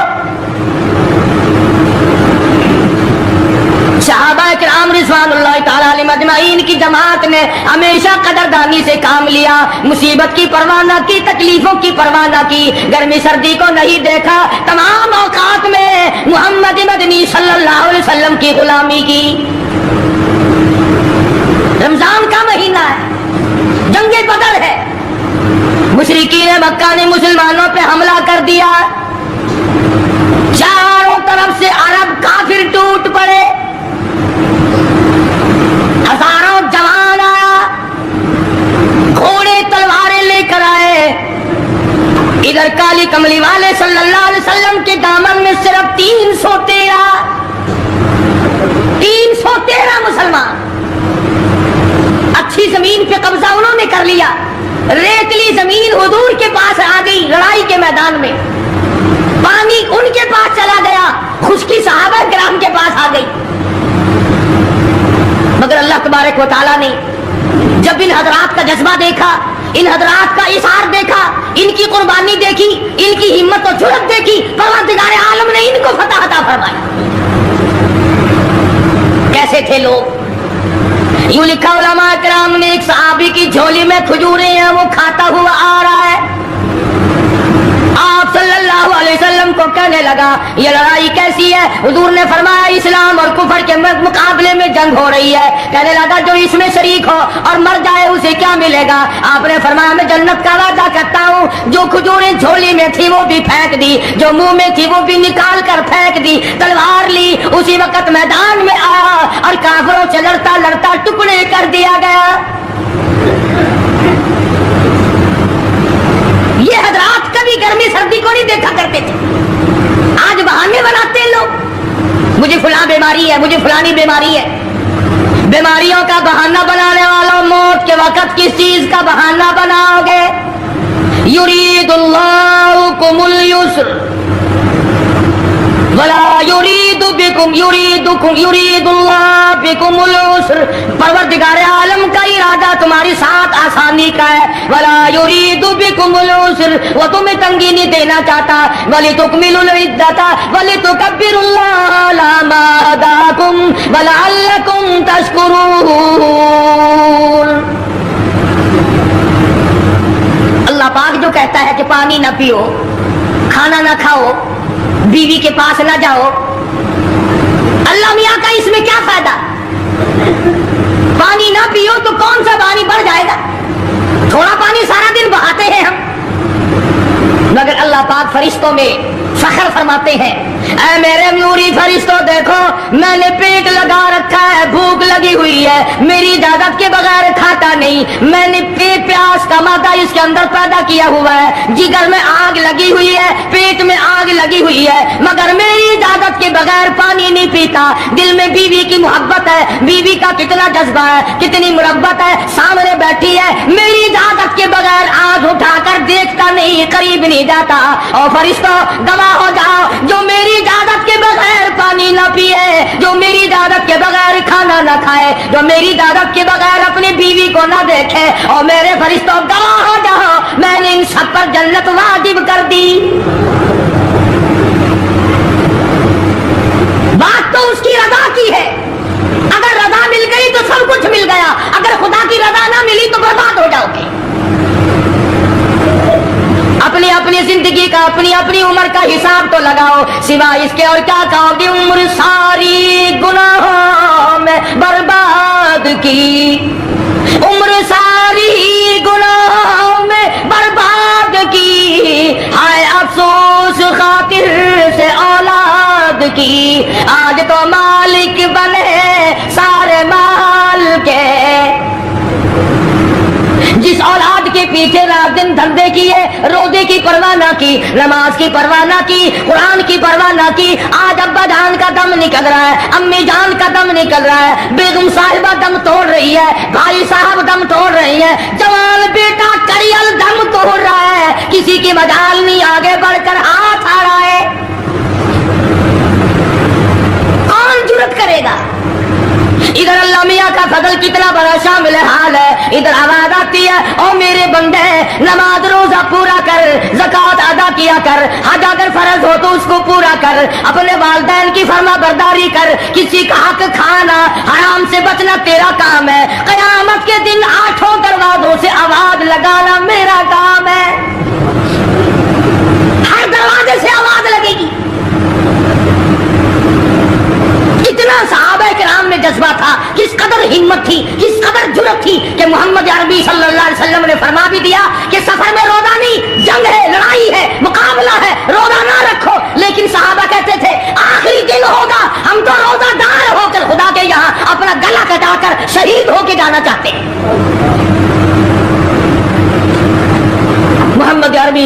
صحابہ کرام رضوان اللہ تعالی علیہم اجمعین کی جماعت نے ہمیشہ قدردانی سے کام لیا، مصیبت کی پرواہ نہ کی، تکلیفوں کی پرواہ نہ کی، گرمی سردی کو نہیں دیکھا، تمام اوقات میں محمد مدنی صلی اللہ علیہ وسلم کی غلامی کی۔ رمضان کا مہینہ ہے، جنگ بدر ہے، مشرکین مکہ نے مسلمانوں پہ حملہ کر دیا، چاروں طرف سے عرب کافر ٹوٹ پڑے، ہزاروں والی کملی والے صلی اللہ علیہ وسلم کے دامن میں صرف 313 مسلمان. اچھی زمین پہ قبضہ انہوں نے کر لیا. ریتلی زمین حضور کے پاس آ گئی لڑائی کے میدان میں. پانی ان کے پاس چلا گیا, خشکی صحابہ کرام کے پاس آ گئی. مگر اللہ تبارک و تعالیٰ نے جب ان حضرات کا جذبہ دیکھا, ان حضرات کا اثار دیکھا, ان کی قربانی دیکھی, ان کی ہمت و جرأت دیکھی, پروردگار عالم نے ان کو فتح عطا فرمائی. کیسے تھے لوگ؟ یوں لکھا علماء کرام نے, ایک صحابی کی جھولی میں کھجوریں ہیں, وہ کھاتا ہوا آ رہا ہے. آپ صلی اللہ علیہ وسلم کو کہنے لگا یہ لڑائی کیسی ہے؟ حضور نے فرمایا اسلام اور کفر کے مقابلے میں جنگ ہو رہی ہے. کہنے لگا جو اس میں شریک ہو اور مر جائے اسے کیا ملے گا؟ آپ نے فرمایا میں جنت کا وعدہ کرتا ہوں. جو کھجوریں جھولی میں تھی وہ بھی پھینک دی, جو منہ میں تھی وہ بھی نکال کر پھینک دی, تلوار لی, اسی وقت میدان میں آیا اور کافروں سے لڑتا لڑتا ٹکڑے کر دیا گیا. یہ حضرات کبھی گرمی سردی کو نہیں دیکھا کرتے تھے. آج بہانے بناتے ہیں لوگ, مجھے فلاں بیماری ہے, مجھے فلانی بیماری ہے. بیماریوں کا بہانہ بنانے والوں, موت کے وقت کس چیز کا بہانہ بناؤ گے؟ یرید اللہ کم اليسر ولا یرید بکم یرید اللہ بکم العسر. پروردگار عالم کا ارادہ تمہاری ساتھ آسانی کا ہے. ولا یرید بکم العسر, وہ تمہیں تنگی نہیں دینا چاہتا. ولتکملوا العدۃ ولتکبروا اللہ علی ما ہداکم ولعلکم تشکرون. اللہ پاک جو کہتا ہے کہ پانی نہ پیو, کھانا نہ کھاؤ, بیوی کے پاس نہ جاؤ, اللہ میاں کا اس میں کیا فائدہ؟ پانی نہ پیو تو کون سا پانی بڑھ جائے گا؟ تھوڑا پانی سارا دن بہاتے ہیں ہم. مگر اللہ پاک فرشتوں میں فخر فرماتے ہیں, اے میرے نوری فرشتوں دیکھو میں نے پیٹ لگا رکھا ہے, بھوک لگی ہوئی ہے, میری اجازت کے بغیر کھاتا نہیں. میں نے پیاس کا مادہ اس کے اندر پیدا کیا ہوا ہے, جگر میں آگ لگی ہوئی ہے, پیٹ میں آگ لگی ہوئی ہے, مگر میری اجازت کے بغیر پانی نہیں پیتا. دل میں بیوی کی محبت ہے, بیوی کا کتنا جذبہ ہے, کتنی محبت ہے, سامنے بیٹھی ہے, میری اجازت کے بغیر آنکھ اٹھا کر دیکھتا نہیں, قریب نہیں جاتا. اور فرشتوں گواہ ہو جاؤ, جو میری اجازت کے بغیر پانی نہ پیے, جو میری اجازت کے بغیر کھانا نہ کھائے, جو میری اجازت کے بغیر اپنی بیوی کو نہ دیکھے, اور میرے فرشتوں گواہ ہو جاؤ میں نے ان سب پر جنت واجب کر دی. بات تو اس کی رضا کی ہے. اگر رضا مل گئی تو سب کچھ مل گیا, اگر خدا کی رضا نہ ملی تو برباد ہو جاؤ گے. اپنی اپنی زندگی کا, اپنی اپنی عمر کا حساب تو لگاؤ, سوا اس کے اور کیا کہو گے؟ عمر ساری گناہوں میں برباد کی, عمر ساری گناہوں میں برباد کی, ہائے افسوس خاطر سے اولاد کی. آج تو مالک بنے سارے مال کے, جس اولاد کے پیچھے رات دن دھندے کیے, روزے کی پرواہ نہ کی, نماز کی پرواہ نہ کی, قرآن کی پرواہ نہ کی, آج ابا جان کا دم نکل رہا ہے, امی جان کا دم نکل رہا ہے, بیگم صاحبہ دم توڑ رہی ہے, بھائی صاحب دم توڑ رہی ہے, جوان بیٹا کریل دم توڑ رہا ہے, کسی کی مجال نہیں آگے بڑھ کر ہاتھ آ رہا ہے. کون جرأت کرے گا؟ ادھر اللہ میاں کا فضل کتنا بڑا شامل حال ہے, ادھر آواز آتی ہے او میرے بندے نماز روزہ پورا کر, زکوٰۃ ادا کیا کر, حج اگر فرض ہو تو اس کو پورا کر, اپنے والدین کی فرما برداری کر, کسی کا حق کھانا حرام سے بچنا تیرا کام ہے. قیامت کے دن 8 دروازوں سے آواز لگانا میرا کام ہے. ہر دروازے سے آواز لگے گی. کتنا صحابہ کرام میں جذبہ تھا, کس قدر ہمت تھی, کس قدر جرأت تھی کہ محمد عربی صلی اللہ علیہ وسلم نے فرما بھی دیا کہ سفر میں روزہ نہیں, جنگ ہے, لڑائی ہے, مقابلہ ہے, روزہ نہ رکھو. لیکن صحابہ کہتے تھے آخری دن ہوگا, ہم تو روزہ دار ہو کر خدا کے یہاں اپنا گلا کٹا کر شہید ہو کے جانا چاہتے ہیں. محمد عربی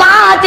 5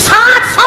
700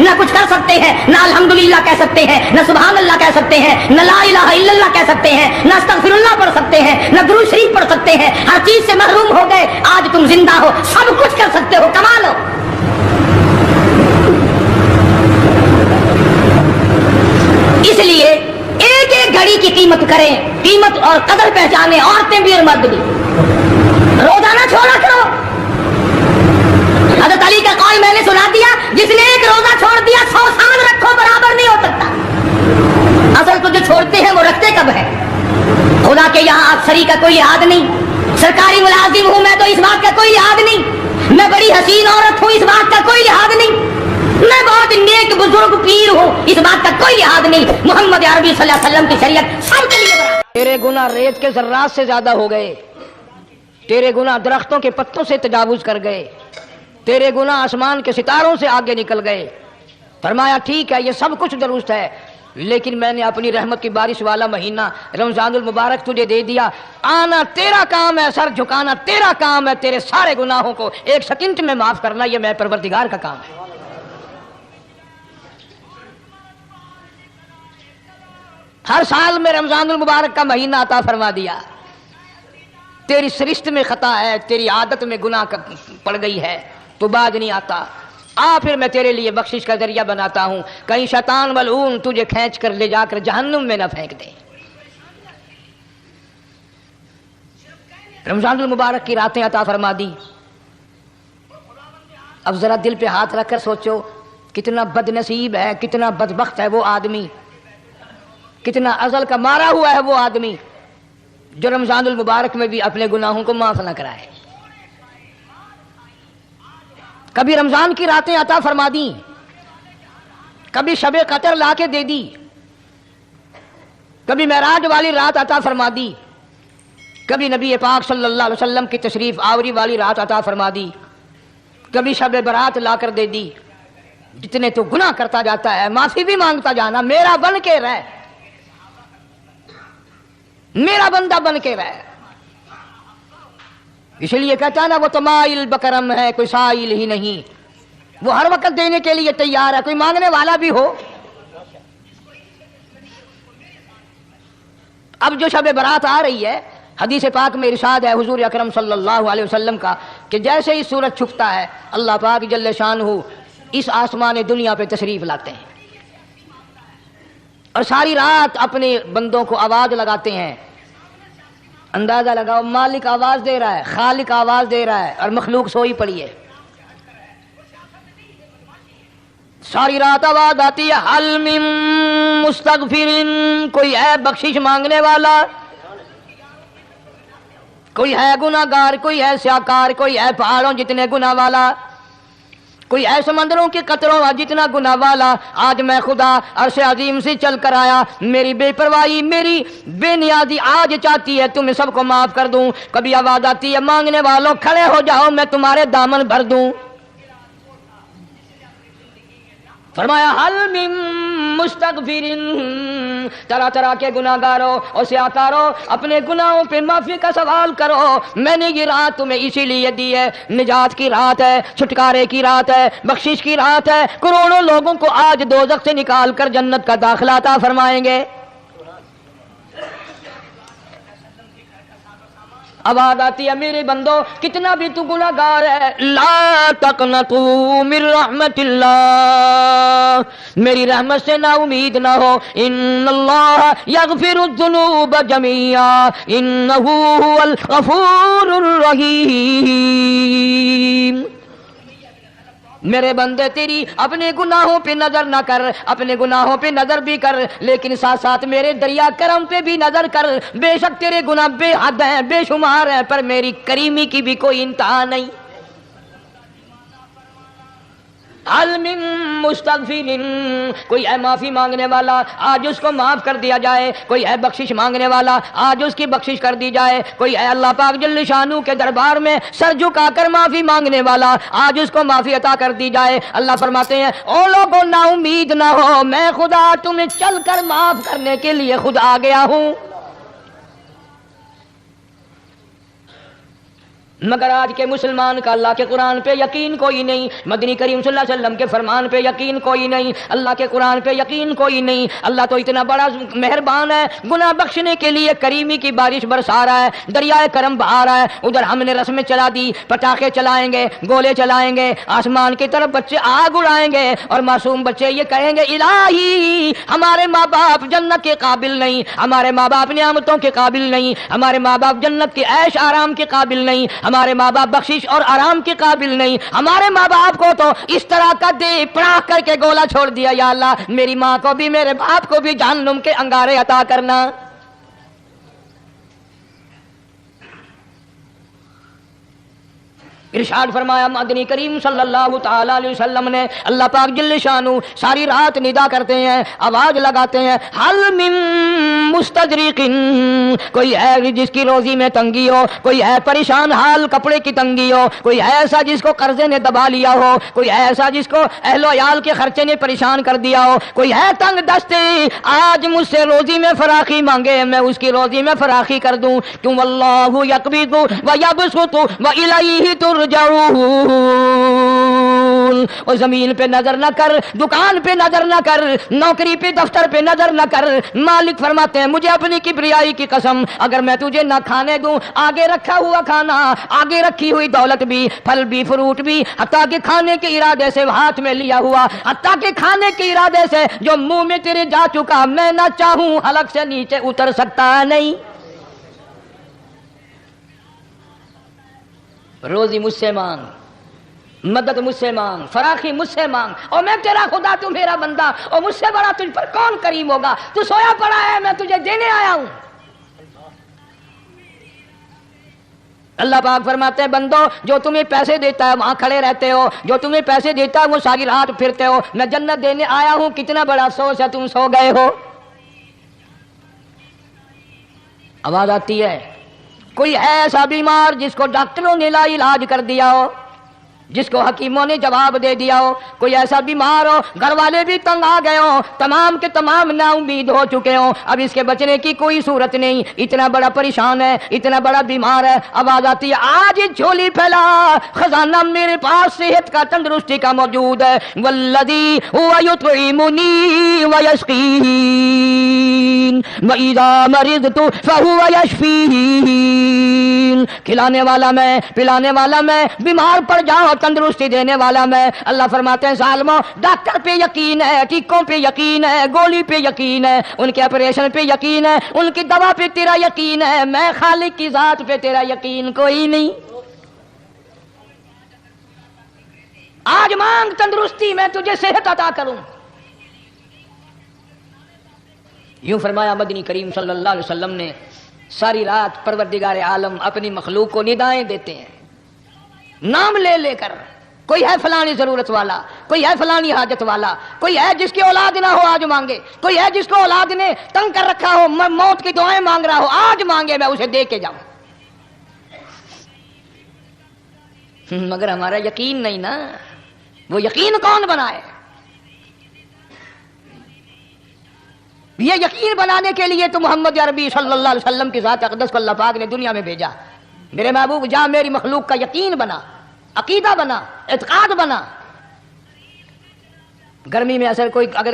نہ کچھ کر سکتے ہیں، نہ الحمدللہ کہہ سکتے ہیں، نہ سبحان اللہ کہہ سکتے ہیں، نہ لا الہ الا اللہ کہہ سکتے ہیں، نہ استغفر اللہ پڑھ سکتے ہیں، نہ درود شریف پڑھ سکتے ہیں، ہر چیز سے محروم ہو گئے. آج تم زندہ ہو، سب کچھ کر سکتے ہو، کمال ہو. اس لیے ایک ایک گھڑی کی قیمت کریں، قیمت اور قدر پہچانیں، عورتیں بھی اور مرد بھی. روزہ نہ چھوڑا کرو. حضرت علی کا قول میں نے سنا دیا، جس نے ایک روزہ چھوڑ دیا 100 سال رکھو برابر نہیں ہو سکتا. اصل تو جو چھوڑتے ہیں وہ رکھتے کب ہیں؟ خدا کے یہاں افسری کا کوئی لحاظ نہیں، سرکاری ملازم ہوں میں تو اس بات کا کوئی لحاظ نہیں، میں بڑی حسین عورت ہوں اس بات کا کوئی لحاظ نہیں، میں بہت نیک بزرگ پیر ہوں اس بات کا کوئی لحاظ نہیں. محمد عربی صلی اللہ علیہ وسلم کی شریعت سب کے لیے برابر. تیرے گناہ ریت کے ذرات سے زیادہ ہو گئے، تیرے گناہ درختوں کے پتوں سے تجاوز کر گئے، تیرے گناہ آسمان کے ستاروں سے آگے نکل گئے. فرمایا ٹھیک ہے یہ سب کچھ درست ہے، لیکن میں نے اپنی رحمت کی بارش والا مہینہ رمضان المبارک تجھے دے دیا. آنا تیرا کام ہے، سر جھکانا تیرا کام ہے، تیرے سارے گناہوں کو ایک سیکنڈ میں معاف کرنا یہ میں پروردگار کا کام ہے. ہر سال میں رمضان المبارک کا مہینہ عطا فرما دیا. تیری سرشت میں خطا ہے، تیری عادت میں گناہ پڑ گئی ہے، تو باز نہیں آتا. پھر میں تیرے لیے بخشش کا ذریعہ بناتا ہوں، کہیں شیطان ملعون تجھے کھینچ کر لے جا کر جہنم میں نہ پھینک دے. رمضان المبارک کی راتیں عطا فرما دی. اب ذرا دل پہ ہاتھ رکھ کر سوچو کتنا بد نصیب ہے، کتنا بدبخت ہے وہ آدمی، کتنا ازل کا مارا ہوا ہے وہ آدمی جو رمضان المبارک میں بھی اپنے گناہوں کو معاف نہ کرائے. کبھی رمضان کی راتیں عطا فرما دی، کبھی شب قدر لا کے دے دی، کبھی معراج والی رات عطا فرما دی، کبھی نبی پاک صلی اللہ علیہ وسلم کی تشریف آوری والی رات عطا فرما دی، کبھی شب برات لا کر دے دی. جتنے تو گناہ کرتا جاتا ہے معافی بھی مانگتا جانا، میرا بن کے رہ، میرا بندہ بن کے رہ. اس لیے کہتا ہے نا وہ تمائل بکرم ہے کوئی سائل ہی نہیں، وہ ہر وقت دینے کے لیے تیار ہے، کوئی مانگنے والا بھی ہو. اب جو شب برات آ رہی ہے، حدیث پاک میں ارشاد ہے حضور اکرم صلی اللہ علیہ وسلم کا کہ جیسے ہی سورج چھپتا ہے اللہ پاک جل شانہ اس آسمان دنیا پہ تشریف لاتے ہیں اور ساری رات اپنے بندوں کو آواز لگاتے ہیں. اندازہ لگاؤ مالک آواز دے رہا ہے، خالق آواز دے رہا ہے اور مخلوق سوئی پڑی ہے. ساری رات آواز آتی ہے حل من مستغفر، کوئی ہے بخشش مانگنے والا، کوئی ہے گناہ گار، کوئی ہے سیاکار، کوئی ہے پہاڑوں جتنے گناہ والا، کوئی ہے سمندروں کے قطروں جتنا گناہ والا. آج میں خدا عرش عظیم سے چل کر آیا، میری بے پرواہی، میری بے نیازی آج چاہتی ہے تمہیں سب کو معاف کر دوں. کبھی آواز آتی ہے مانگنے والوں کھڑے ہو جاؤ میں تمہارے دامن بھر دوں. فرمایا حل من مستغفر، طرح طرح کے گناہ گاروں اور سیاکاروں اپنے گناہوں پہ معافی کا سوال کرو. میں نے یہ رات تمہیں اسی لیے دی ہے، نجات کی رات ہے، چھٹکارے کی رات ہے، بخشش کی رات ہے. کروڑوں لوگوں کو آج دوزخ سے نکال کر جنت کا داخلہ عطا فرمائیں گے. آواز آتی ہے میرے بندو کتنا بھی تو گناہ گار ہے، لا تقنطوا من رحمت اللہ، میری رحمت سے نا امید نہ ہو. ان اللہ یغفر الذنوب جميعا انہ هو الغفور الرحیم. میرے بندے تیری اپنے گناہوں پہ نظر نہ کر، اپنے گناہوں پہ نظر بھی کر لیکن ساتھ ساتھ میرے دریا کرم پہ بھی نظر کر. بے شک تیرے گناہ بے حد ہیں، بے شمار ہیں، پر میری کریمی کی بھی کوئی انتہا نہیں. حل من مستغفر، کوئی ہے معافی مانگنے والا آج اس کو معاف کر دیا جائے، کوئی ہے بخشش مانگنے والا آج اس کی بخشش کر دی جائے، کوئی ہے اللہ پاک جل شانہ کے دربار میں سر جھکا کر معافی مانگنے والا آج اس کو معافی عطا کر دی جائے. اللہ فرماتے ہیں او لوگوں نا امید نہ ہو، میں خدا تمہیں چل کر معاف کرنے کے لیے خود آ گیا ہوں. مگر آج کے مسلمان کا اللہ کے قرآن پہ یقین کوئی نہیں، مدنی کریم صلی اللہ علیہ وسلم کے فرمان پہ یقین کوئی نہیں، اللہ کے قرآن پہ یقین کوئی نہیں۔ اللہ تو اتنا بڑا مہربان ہے، گناہ بخشنے کے لیے کریمی کی بارش برسا رہا ہے، دریائے کرم بہا رہا ہے، ادھر ہم نے رسمیں چلا دی، پٹاخے چلائیں گے، گولے چلائیں گے، آسمان کی طرف بچے آگ اڑائیں گے، اور معصوم بچے یہ کہیں گے الہی ہمارے ماں باپ جنت کے قابل نہیں، ہمارے ماں باپ نعمتوں کے قابل نہیں، ہمارے ماں باپ جنت کے عیش آرام کے قابل نہیں، ہمارے ماں باپ بخشش اور آرام کے قابل نہیں، ہمارے ماں باپ کو تو اس طرح کا دے پڑاخ کر کے گولا چھوڑ دیا، یا اللہ میری ماں کو بھی میرے باپ کو بھی جہنم کے انگارے عطا کرنا۔ ارشاد فرمایا مدنی کریم صلی اللہ تعالی علیہ وسلم نے، اللہ پاک جل شانہ ساری رات ندا کرتے ہیں، آواز لگاتے ہیں، حل من مستدرق، کوئی ہے جس کی روزی میں تنگی ہو، کوئی ہے پریشان حال کپڑے کی تنگی ہو، کوئی ہے ایسا جس کو قرضے نے دبا لیا ہو، کوئی ہے ایسا جس کو اہل و عیال کے خرچے نے پریشان کر دیا ہو، کوئی ہے تنگ دستے آج مجھ سے روزی میں فراخی مانگے، میں اس کی روزی میں فراخی کر دوں، کیوں واللہ یقبض ویبسط والیہ ترجعون، اور زمین پہ نظر نہ کر، دکان پہ نظر نہ کر، نوکری پہ دفتر پہ نظر نہ کر، مالک فرماتے ہیں مجھے اپنی کبریائی کی قسم اگر میں تجھے نہ کھانے دوں، آگے رکھا ہوا کھانا، آگے رکھی ہوئی دولت بھی، پھل بھی، فروٹ بھی، حتیٰ کہ کھانے کے ارادے سے ہاتھ میں لیا ہوا، حتیٰ کہ کھانے کے ارادے سے جو منہ میں تیرے جا چکا، میں نہ چاہوں حلق سے نیچے اتر سکتا نہیں۔ روزی مجھ سے مانگ، مدد مجھ سے مانگ، فراخی مجھ سے مانگ، اور میں تیرا خدا، تو میرا بندہ، اور مجھ سے بڑا تجھ پر کون کریم ہوگا؟ تو سویا پڑا ہے، میں تجھے دینے آیا ہوں۔ اللہ پاک فرماتے ہیں بندو جو تمہیں پیسے دیتا ہے وہاں کھڑے رہتے ہو، جو تمہیں پیسے دیتا ہے وہ ساری رات پھرتے ہو، میں جنت دینے آیا ہوں، کتنا بڑا افسوس ہے تم سو گئے ہو۔ آواز آتی ہے؟ کوئی ہے ایسا بیمار جس کو ڈاکٹروں نے لا علاج کر دیا ہو، جس کو حکیموں نے جواب دے دیا ہو؟ کوئی ایسا بیمار ہو گھر والے بھی تنگ آ گئے ہوں، تمام کے تمام نا امید ہو چکے ہوں، اب اس کے بچنے کی کوئی صورت نہیں، اتنا بڑا پریشان ہے، اتنا بڑا بیمار ہے، آواز آتی ہے آج جھولی پھیلا، خزانہ میرے پاس صحت کا، تندرستی کا موجود ہے، والذی هو یطعمنی ویسقین وَإِذَا مَرِضْتُ فَهُوَ يَشْفِينِ، کھلانے والا میں، پلانے والا میں، بیمار پڑ جاؤ تندرستی دینے والا میں۔ اللہ فرماتے ہیں ظالموں ڈاکٹر پہ یقین ہے، ٹیکوں پہ یقین ہے، گولی پہ یقین ہے، ان کے آپریشن پہ یقین ہے، ان کی دوا پہ تیرا یقین ہے، میں خالق کی ذات پہ تیرا یقین کوئی نہیں۔ آج مانگ تندرستی، میں تجھے صحت عطا کروں۔ یوں فرمایا مدنی کریم صلی اللہ علیہ وسلم نے، ساری رات پروردگار عالم اپنی مخلوق کو ندائیں دیتے ہیں، نام لے لے کر، کوئی ہے فلانی ضرورت والا، کوئی ہے فلانی حاجت والا، کوئی ہے جس کی اولاد نہ ہو آج مانگے، کوئی ہے جس کو اولاد نے تنگ کر رکھا ہو، موت کی دعائیں مانگ رہا ہو، آج مانگے میں اسے دے کے جاؤں۔ مگر ہمارا یقین نہیں نا، وہ یقین کون بنائے؟ یہ یقین بنانے کے لیے تو محمد عربی صلی اللہ علیہ وسلم کی ذات اقدس کو اللہ پاک نے دنیا میں بھیجا۔ میرے محبوب جا میری مخلوق کا یقین بنا، عقیدہ بنا، اعتقاد بنا۔ گرمی میں اگر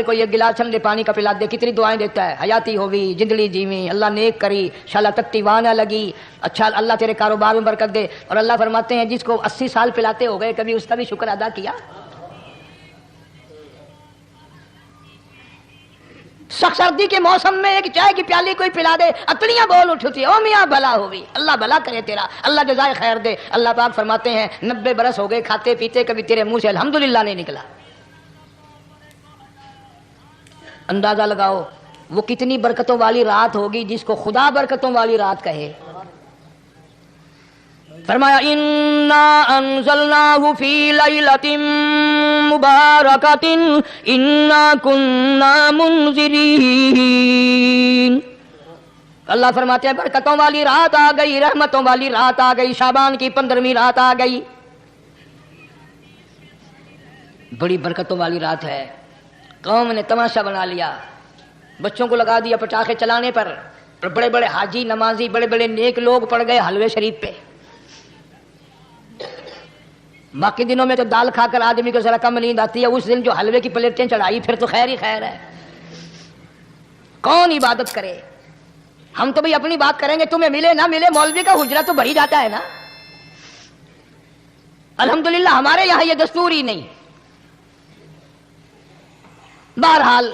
کوئی ایک گلاس ٹھنڈے پانی کا پلا دے، کتنی دعائیں دیتا ہے، حیاتی ہوئی، جندلی جیویں، اللہ نیک کری، شالا تکتی وانا لگی، اچھا اللہ تیرے کاروبار میں برکت دے۔ اور اللہ فرماتے ہیں جس کو 80 سال پلاتے ہو گئے، کبھی اس کا بھی شکر ادا کیا؟ سخت سردی کے موسم میں ایک چائے کی پیالی کوئی پلا دے، اکڑیاں بول اٹھتی، او میاں بھلا ہوئی، اللہ بھلا کرے تیرا، اللہ جزائے خیر دے۔ اللہ پاک فرماتے ہیں 90 برس ہو گئے کھاتے پیتے، کبھی تیرے منہ سے الحمدللہ نہیں نکلا۔ اندازہ لگاؤ وہ کتنی برکتوں والی رات ہوگی جس کو خدا برکتوں والی رات کہے۔ فرمایا انا انزلناہ فی لیلۃ مبارکۃ انا کنا منذرین۔ اللہ فرماتے ہیں برکتوں والی رات آ گئی، رحمتوں والی رات آ گئی، شعبان کی 15ویں رات آ گئی، بڑی برکتوں والی رات ہے۔ قوم نے تماشا بنا لیا، بچوں کو لگا دیا پٹاخے چلانے پر، بڑے بڑے حاجی نمازی بڑے بڑے نیک لوگ پڑ گئے حلوے شریف پہ۔ باقی دنوں میں تو دال کھا کر آدمی کو ذرا کم نیند آتی ہے، اس دن جو حلوے کی پلیٹیں چڑھائی پھر تو خیر ہی خیر ہے۔ کون عبادت کرے؟ ہم تو بھئی اپنی بات کریں گے، تمہیں ملے نہ ملے مولوی کا حجرہ تو بھر ہی جاتا ہے نا۔ الحمدللہ ہمارے یہاں یہ دستور ہی نہیں۔ بہرحال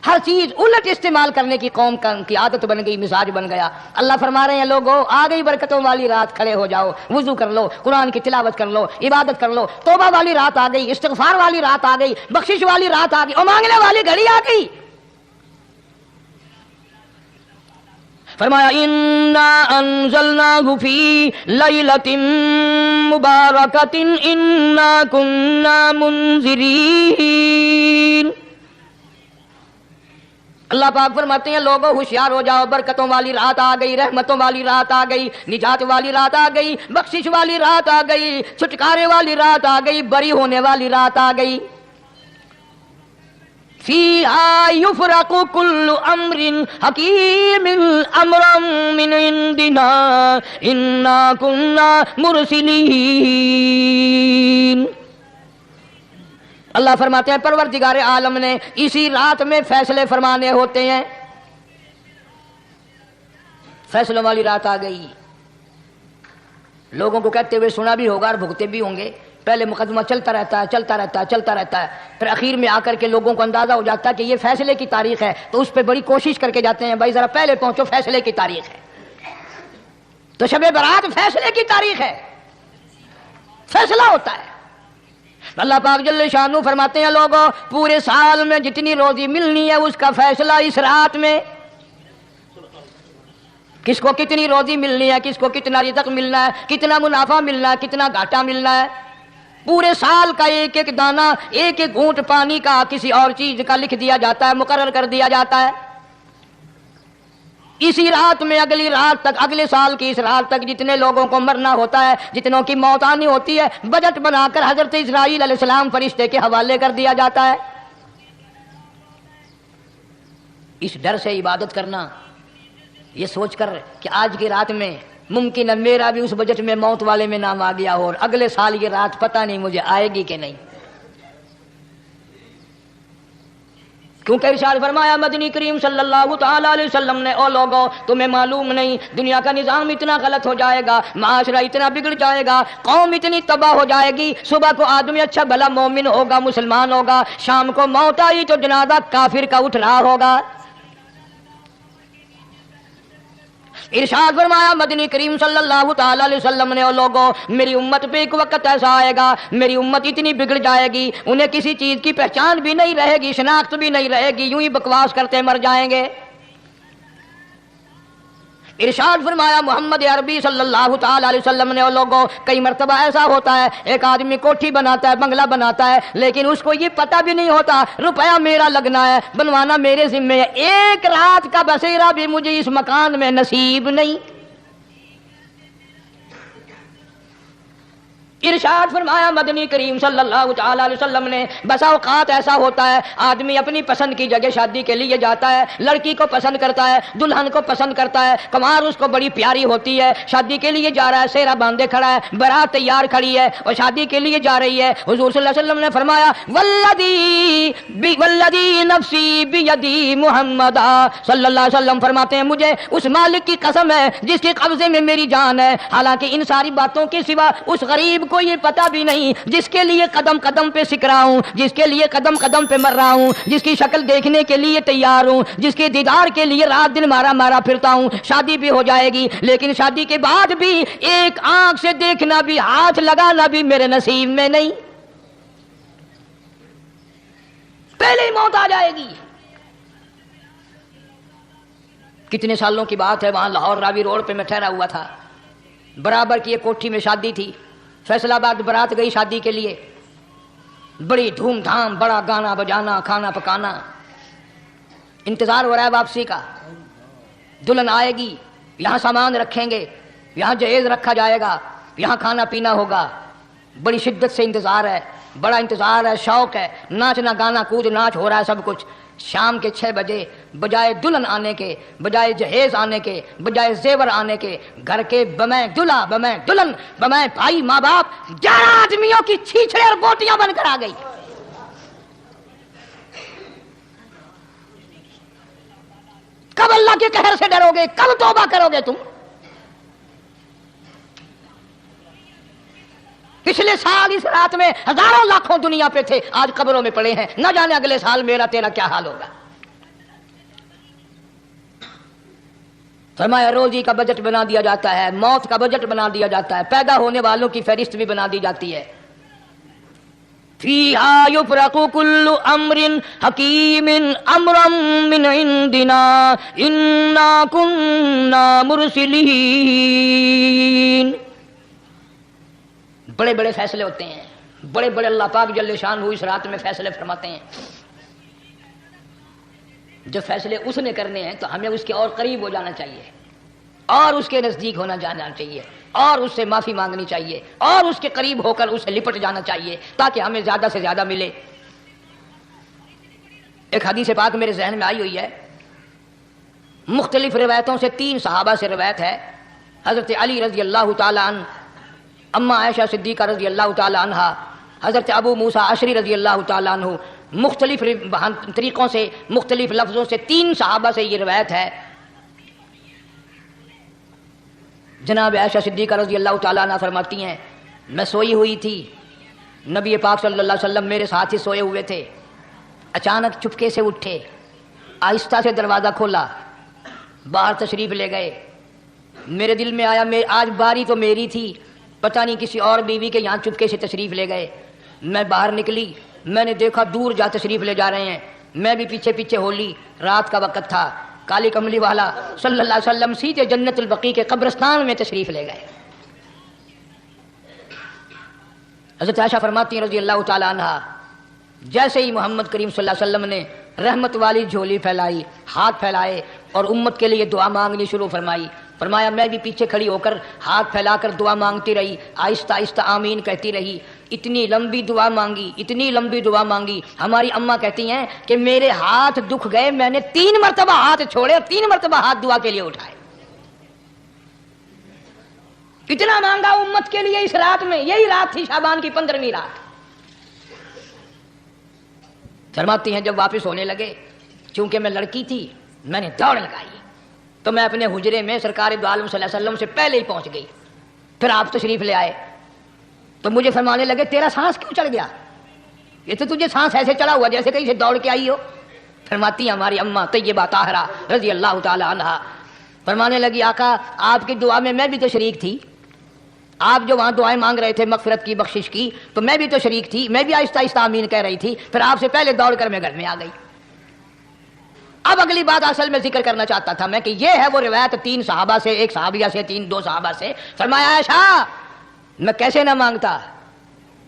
ہر چیز الٹ استعمال کرنے کی قوم کی عادت بن گئی، مزاج بن گیا۔ اللہ فرما رہے ہیں لوگو آ گئی برکتوں والی رات، کھڑے ہو جاؤ، وضو کر لو، قرآن کی تلاوت کر لو، عبادت کر لو، توبہ والی رات آ گئی، استغفار والی رات آ گئی، بخشش والی رات آ گئی، اور مانگنے والی گھڑی آ گئی۔ فرمایا انا انزلناه فی لیلۃ مبارکۃ انا کنا منذرین۔ اللہ پاک فرماتے ہیں لوگوں ہوشیار ہو جاؤ، برکتوں والی رات آ گئی، رحمتوں والی رات آ گئی، نجات والی رات آ گئی، بخشش والی رات آ گئی، چھٹکارے والی رات آ گئی، بری ہونے والی رات آ گئی۔ فیہا یفرق کل امر حکیم امرا من عندنا انا کنا مرسلین۔ اللہ فرماتے ہیں پروردگار عالم نے اسی رات میں فیصلے فرمانے ہوتے ہیں۔ فیصلوں والی رات آ گئی۔ لوگوں کو کہتے ہوئے سنا بھی ہوگا اور بھگتے بھی ہوں گے، پہلے مقدمہ چلتا رہتا ہے چلتا رہتا ہے چلتا رہتا ہے، پھر اخیر میں آ کر کے لوگوں کو اندازہ ہو جاتا ہے کہ یہ فیصلے کی تاریخ ہے، تو اس پہ بڑی کوشش کر کے جاتے ہیں بھائی ذرا پہلے پہنچو، فیصلے کی تاریخ ہے۔ تو شب برات فیصلے کی تاریخ ہے، فیصلہ ہوتا ہے۔ اللہ پاک جل شانہ فرماتے ہیں لوگوں پورے سال میں جتنی روزی ملنی ہے اس کا فیصلہ اس رات میں، کس کو کتنی روزی ملنی ہے، کس کو کتنا رزق ملنا ہے، کتنا منافع ملنا ہے، کتنا گھاٹا ملنا ہے، پورے سال کا ایک ایک دانہ، ایک ایک گھونٹ پانی کا کسی اور چیز کا لکھ دیا جاتا ہے، مقرر کر دیا جاتا ہے۔ اسی رات میں اگلی رات تک، اگلے سال کی اس رات تک جتنے لوگوں کو مرنا ہوتا ہے، جتنوں کی موت آنی ہوتی ہے، بجٹ بنا کر حضرت اسرائیل علیہ السلام فرشتے کے حوالے کر دیا جاتا ہے۔ اس ڈر سے عبادت کرنا، یہ سوچ کر کہ آج کی رات میں ممکن ہے میرا بھی اس بجٹ میں موت والے میں نام آ گیا ہو، اور اگلے سال یہ رات پتہ نہیں مجھے آئے گی کہ نہیں۔ کیونکہ ارشاد فرمایا مدنی کریم صلی اللہ تعالی علیہ وسلم نے او لوگوں تمہیں معلوم نہیں دنیا کا نظام اتنا غلط ہو جائے گا، معاشرہ اتنا بگڑ جائے گا، قوم اتنی تباہ ہو جائے گی، صبح کو آدمی اچھا بھلا مومن ہوگا، مسلمان ہوگا، شام کو موت آئی تو جنازہ کافر کا اٹھ رہا ہوگا۔ ارشاد فرمایا مدنی کریم صلی اللہ تعالی علیہ وسلم نے او لوگوں میری امت پہ ایک وقت ایسا آئے گا، میری امت اتنی بگڑ جائے گی، انہیں کسی چیز کی پہچان بھی نہیں رہے گی، شناخت بھی نہیں رہے گی، یوں ہی بکواس کرتے مر جائیں گے۔ ارشاد فرمایا محمد عربی صلی اللہ تعالی علیہ وسلم نے او لوگوں کئی مرتبہ ایسا ہوتا ہے ایک آدمی کوٹھی بناتا ہے، بنگلہ بناتا ہے، لیکن اس کو یہ پتہ بھی نہیں ہوتا روپیہ میرا لگنا ہے، بنوانا میرے ذمے ہے، ایک رات کا بسیرا بھی مجھے اس مکان میں نصیب نہیں۔ ارشاد فرمایا مدنی کریم صلی اللہ تعالی علیہ وسلم نے بسا اوقات ایسا ہوتا ہے آدمی اپنی پسند کی جگہ شادی کے لیے جاتا ہے، لڑکی کو پسند کرتا ہے، دلہن کو پسند کرتا ہے، کمار اس کو بڑی پیاری ہوتی ہے، شادی کے لیے جا رہا ہے، سہرا باندھے کھڑا ہے، بارات تیار کھڑی ہے اور شادی کے لیے جا رہی ہے۔ حضور صلی اللہ علیہ وسلم نے فرمایا والذی نفسی بیدی محمد صلی اللہ علیہ وسلم فرماتے ہیں مجھے اس مالک کی قسم ہے جس کے قبضے میں میری جان ہے، حالانکہ ان ساری باتوں کے سوا اس غریب کو یہ پتہ بھی نہیں جس کے لیے قدم قدم پہ سکھ رہا ہوں، جس کے لیے قدم قدم پہ مر رہا ہوں، جس کی شکل دیکھنے کے لیے تیار ہوں، جس کے دیدار کے لیے رات دن مارا مارا پھرتا ہوں۔ شادی بھی ہو جائے گی لیکن شادی کے بعد بھی ایک آنکھ سے دیکھنا بھی، ہاتھ لگانا بھی میرے نصیب میں نہیں، پہلے ہی موت آ جائے گی۔ کتنے سالوں کی بات ہے، وہاں لاہور راوی روڈ پہ میں ٹھہرا ہوا تھا، برابر کی ایک کوٹھی میں شادی تھی، فیصل آباد برات گئی شادی کے لیے، بڑی دھوم دھام، بڑا گانا بجانا، کھانا پکانا، انتظار ہو رہا ہے واپسی کا، دلہن آئے گی، یہاں سامان رکھیں گے، یہاں جہیز رکھا جائے گا، یہاں کھانا پینا ہوگا، بڑی شدت سے انتظار ہے، بڑا انتظار ہے، شوق ہے، ناچنا گانا کود ناچ ہو رہا ہے سب کچھ۔ شام کے 6 بجے بجائے دلہن آنے کے، بجائے جہیز آنے کے، بجائے زیور آنے کے، گھر کے بمیں دلہا، بمیں دلہن، بمیں بھائی ماں باپ 11 آدمیوں کی چھیچڑے اور بوٹیاں بن کر آ گئی۔ کب اللہ کے قہر سے ڈرو گے؟ کب توبہ کرو گے تم؟ پچھلے سال اس رات میں ہزاروں لاکھوں دنیا پہ تھے، آج قبروں میں پڑے ہیں، نہ جانے اگلے سال میرا تیرا کیا حال ہوگا۔ فرمایا روزی کا بجٹ بنا دیا جاتا ہے، موت کا بجٹ بنا دیا جاتا ہے، پیدا ہونے والوں کی فہرست بھی بنا دی جاتی ہے۔ فیہا یفرق کل امر حکیم امرا من عندنا انا کننا مرسلین۔ بڑے بڑے فیصلے ہوتے ہیں، بڑے بڑے اللہ پاک جل شان اس رات میں فیصلے فرماتے ہیں۔ جب فیصلے اس نے کرنے ہیں تو ہمیں اس کے اور قریب ہو جانا چاہیے، اور اس کے نزدیک ہونا جانا چاہیے، اور اس سے معافی مانگنی چاہیے، اور اس کے قریب ہو کر اسے لپٹ جانا چاہیے تاکہ ہمیں زیادہ سے زیادہ ملے۔ ایک حدیث پاک میرے ذہن میں آئی ہوئی ہے، مختلف روایتوں سے 3 صحابہ سے روایت ہے، حضرت علی رضی اللہ تعالی عنہ، اما عائشہ صدیقہ رضی اللہ تعالی عنہا، حضرت ابو موسیٰ اشعری رضی اللہ تعالی عنہ، مختلف طریقوں سے مختلف لفظوں سے 3 صحابہ سے یہ روایت ہے۔ جناب عائشہ صدیقہ رضی اللہ تعالی عنہ فرماتی ہیں میں سوئی ہوئی تھی، نبی پاک صلی اللہ علیہ وسلم میرے ساتھ ہی سوئے ہوئے تھے، اچانک چپکے سے اٹھے، آہستہ سے دروازہ کھولا، باہر تشریف لے گئے۔ میرے دل میں آیا آج باری تو میری تھی، پتہ نہیں کسی اور بیوی کے یہاں چپکے سے تشریف لے گئے۔ میں باہر نکلی، میں نے دیکھا دور جا تشریف لے جا رہے ہیں، میں بھی پیچھے پیچھے ہو لی۔ رات کا وقت تھا، کالی کملی والا صلی اللہ علیہ وسلم سیدھے جنت البقیع کے قبرستان میں تشریف لے گئے۔ حضرت عائشہ فرماتی ہیں رضی اللہ تعالی عنہا، جیسے ہی محمد کریم صلی اللہ علیہ وسلم نے رحمت والی جھولی پھیلائی، ہاتھ پھیلائے اور امت کے لیے دعا مانگنی شروع فرمائی، فرمایا میں بھی پیچھے کھڑی ہو کر ہاتھ پھیلا کر دعا مانگتی رہی، آہستہ آہستہ آمین کہتی رہی۔ اتنی لمبی دعا مانگی، اتنی لمبی دعا مانگی، ہماری اماں کہتی ہیں کہ میرے ہاتھ دکھ گئے، میں نے 3 مرتبہ ہاتھ چھوڑے اور 3 مرتبہ ہاتھ دعا کے لیے اٹھائے۔ اتنا مانگا امت کے لیے اس رات میں، یہی رات تھی شعبان کی 15ویں رات۔ فرماتی ہیں جب واپس ہونے لگے، چونکہ میں لڑکی تھی میں نے دوڑ لگائی تو میں اپنے حجرے میں سرکار دو عالم صلی اللہ علیہ وسلم سے پہلے ہی پہنچ گئی۔ پھر آپ تشریف لے آئے تو مجھے فرمانے لگے تیرا سانس کیوں چڑھ گیا؟ یہ تو تجھے سانس ایسے چڑھا ہوا جیسے کہیں سے دوڑ کے آئی ہو۔ فرماتی ہیں ہماری اماں طیبہ طاہرہ رضی اللہ تعالی عنہا، فرمانے لگی آقا آپ کی دعا میں بھی تو شریک تھی، آپ جو وہاں دعائیں مانگ رہے تھے مغفرت کی بخشش کی تو میں بھی تو شریک تھی، میں بھی آہستہ آہستہ آمین کہہ رہی تھی، پھر آپ سے پہلے دوڑ کر میں گھر میں آ گئی۔ اب اگلی بات اصل میں ذکر کرنا چاہتا تھا میں کہ یہ ہے وہ روایت 3 صحابہ سے، 1 صحابیہ سے، 2 صحابہ سے۔ فرمایا عائشہ میں کیسے نہ مانگتا،